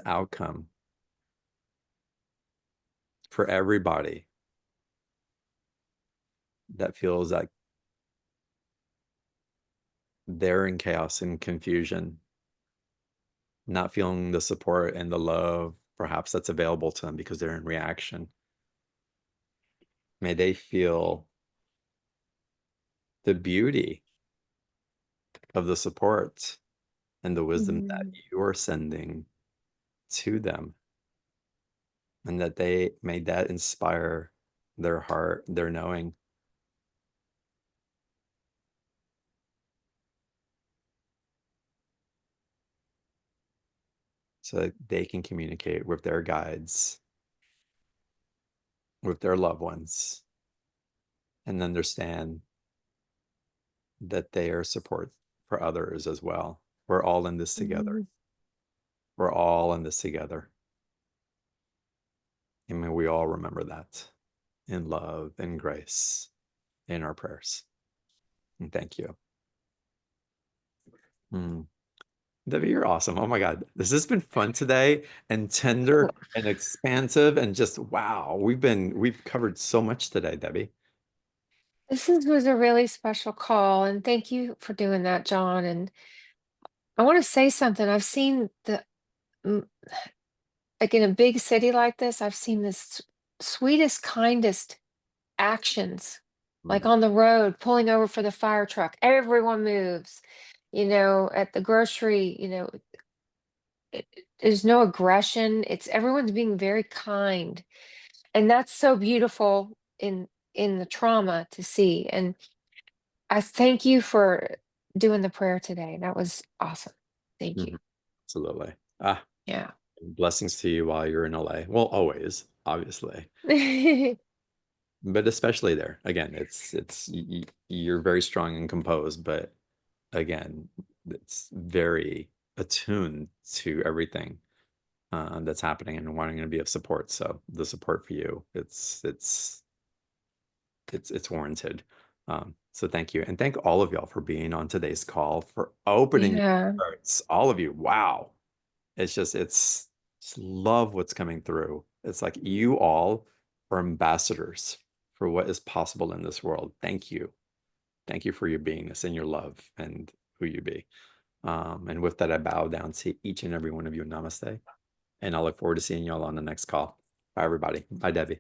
outcome for everybody that feels like they're in chaos and confusion, not feeling the support and the love perhaps that's available to them because they're in reaction. May they feel the beauty of the support and the wisdom that Mhm. you're sending to them, and that they may that inspire their heart, their knowing, so that they can communicate with their guides, with their loved ones, and understand that they are support for others as well. We're all in this together. Mhm. We're all in this together. And may we all remember that in love and grace in our prayers. And thank you. Mm. Debbie, you're awesome. Oh my God. This has been fun today and tender and expansive and just wow. We've covered so much today, Debbie. Was a really special call, and thank you for doing that, John. And I want to say something. I've seen mm, like in a big city like this, I've seen this sweetest, kindest actions, like Mm. on the road, pulling over for the fire truck. Everyone moves, at the grocery, there's no aggression. It's everyone's being very kind. And that's so beautiful in the trauma to see. And I thank you for doing the prayer today. That was awesome. Thank you. Mhm. Absolutely. Ah, Yeah. blessings to you while you're in LA. Well, always, obviously, but especially there. Again, you're very strong and composed, but again, it's very attuned to everything that's happening and wanting to be of support. So the support for you, it's warranted. So thank you, and thank all of y'all for being on today's call, for opening your Yeah. hearts. All of you, wow! It's just love what's coming through. It's like you all are ambassadors for what is possible in this world. Thank you for your beingness and your love and who you be. And with that, I bow down to each and every one of you. Namaste. And I look forward to seeing y'all on the next call. Bye, everybody. Bye, Debbie.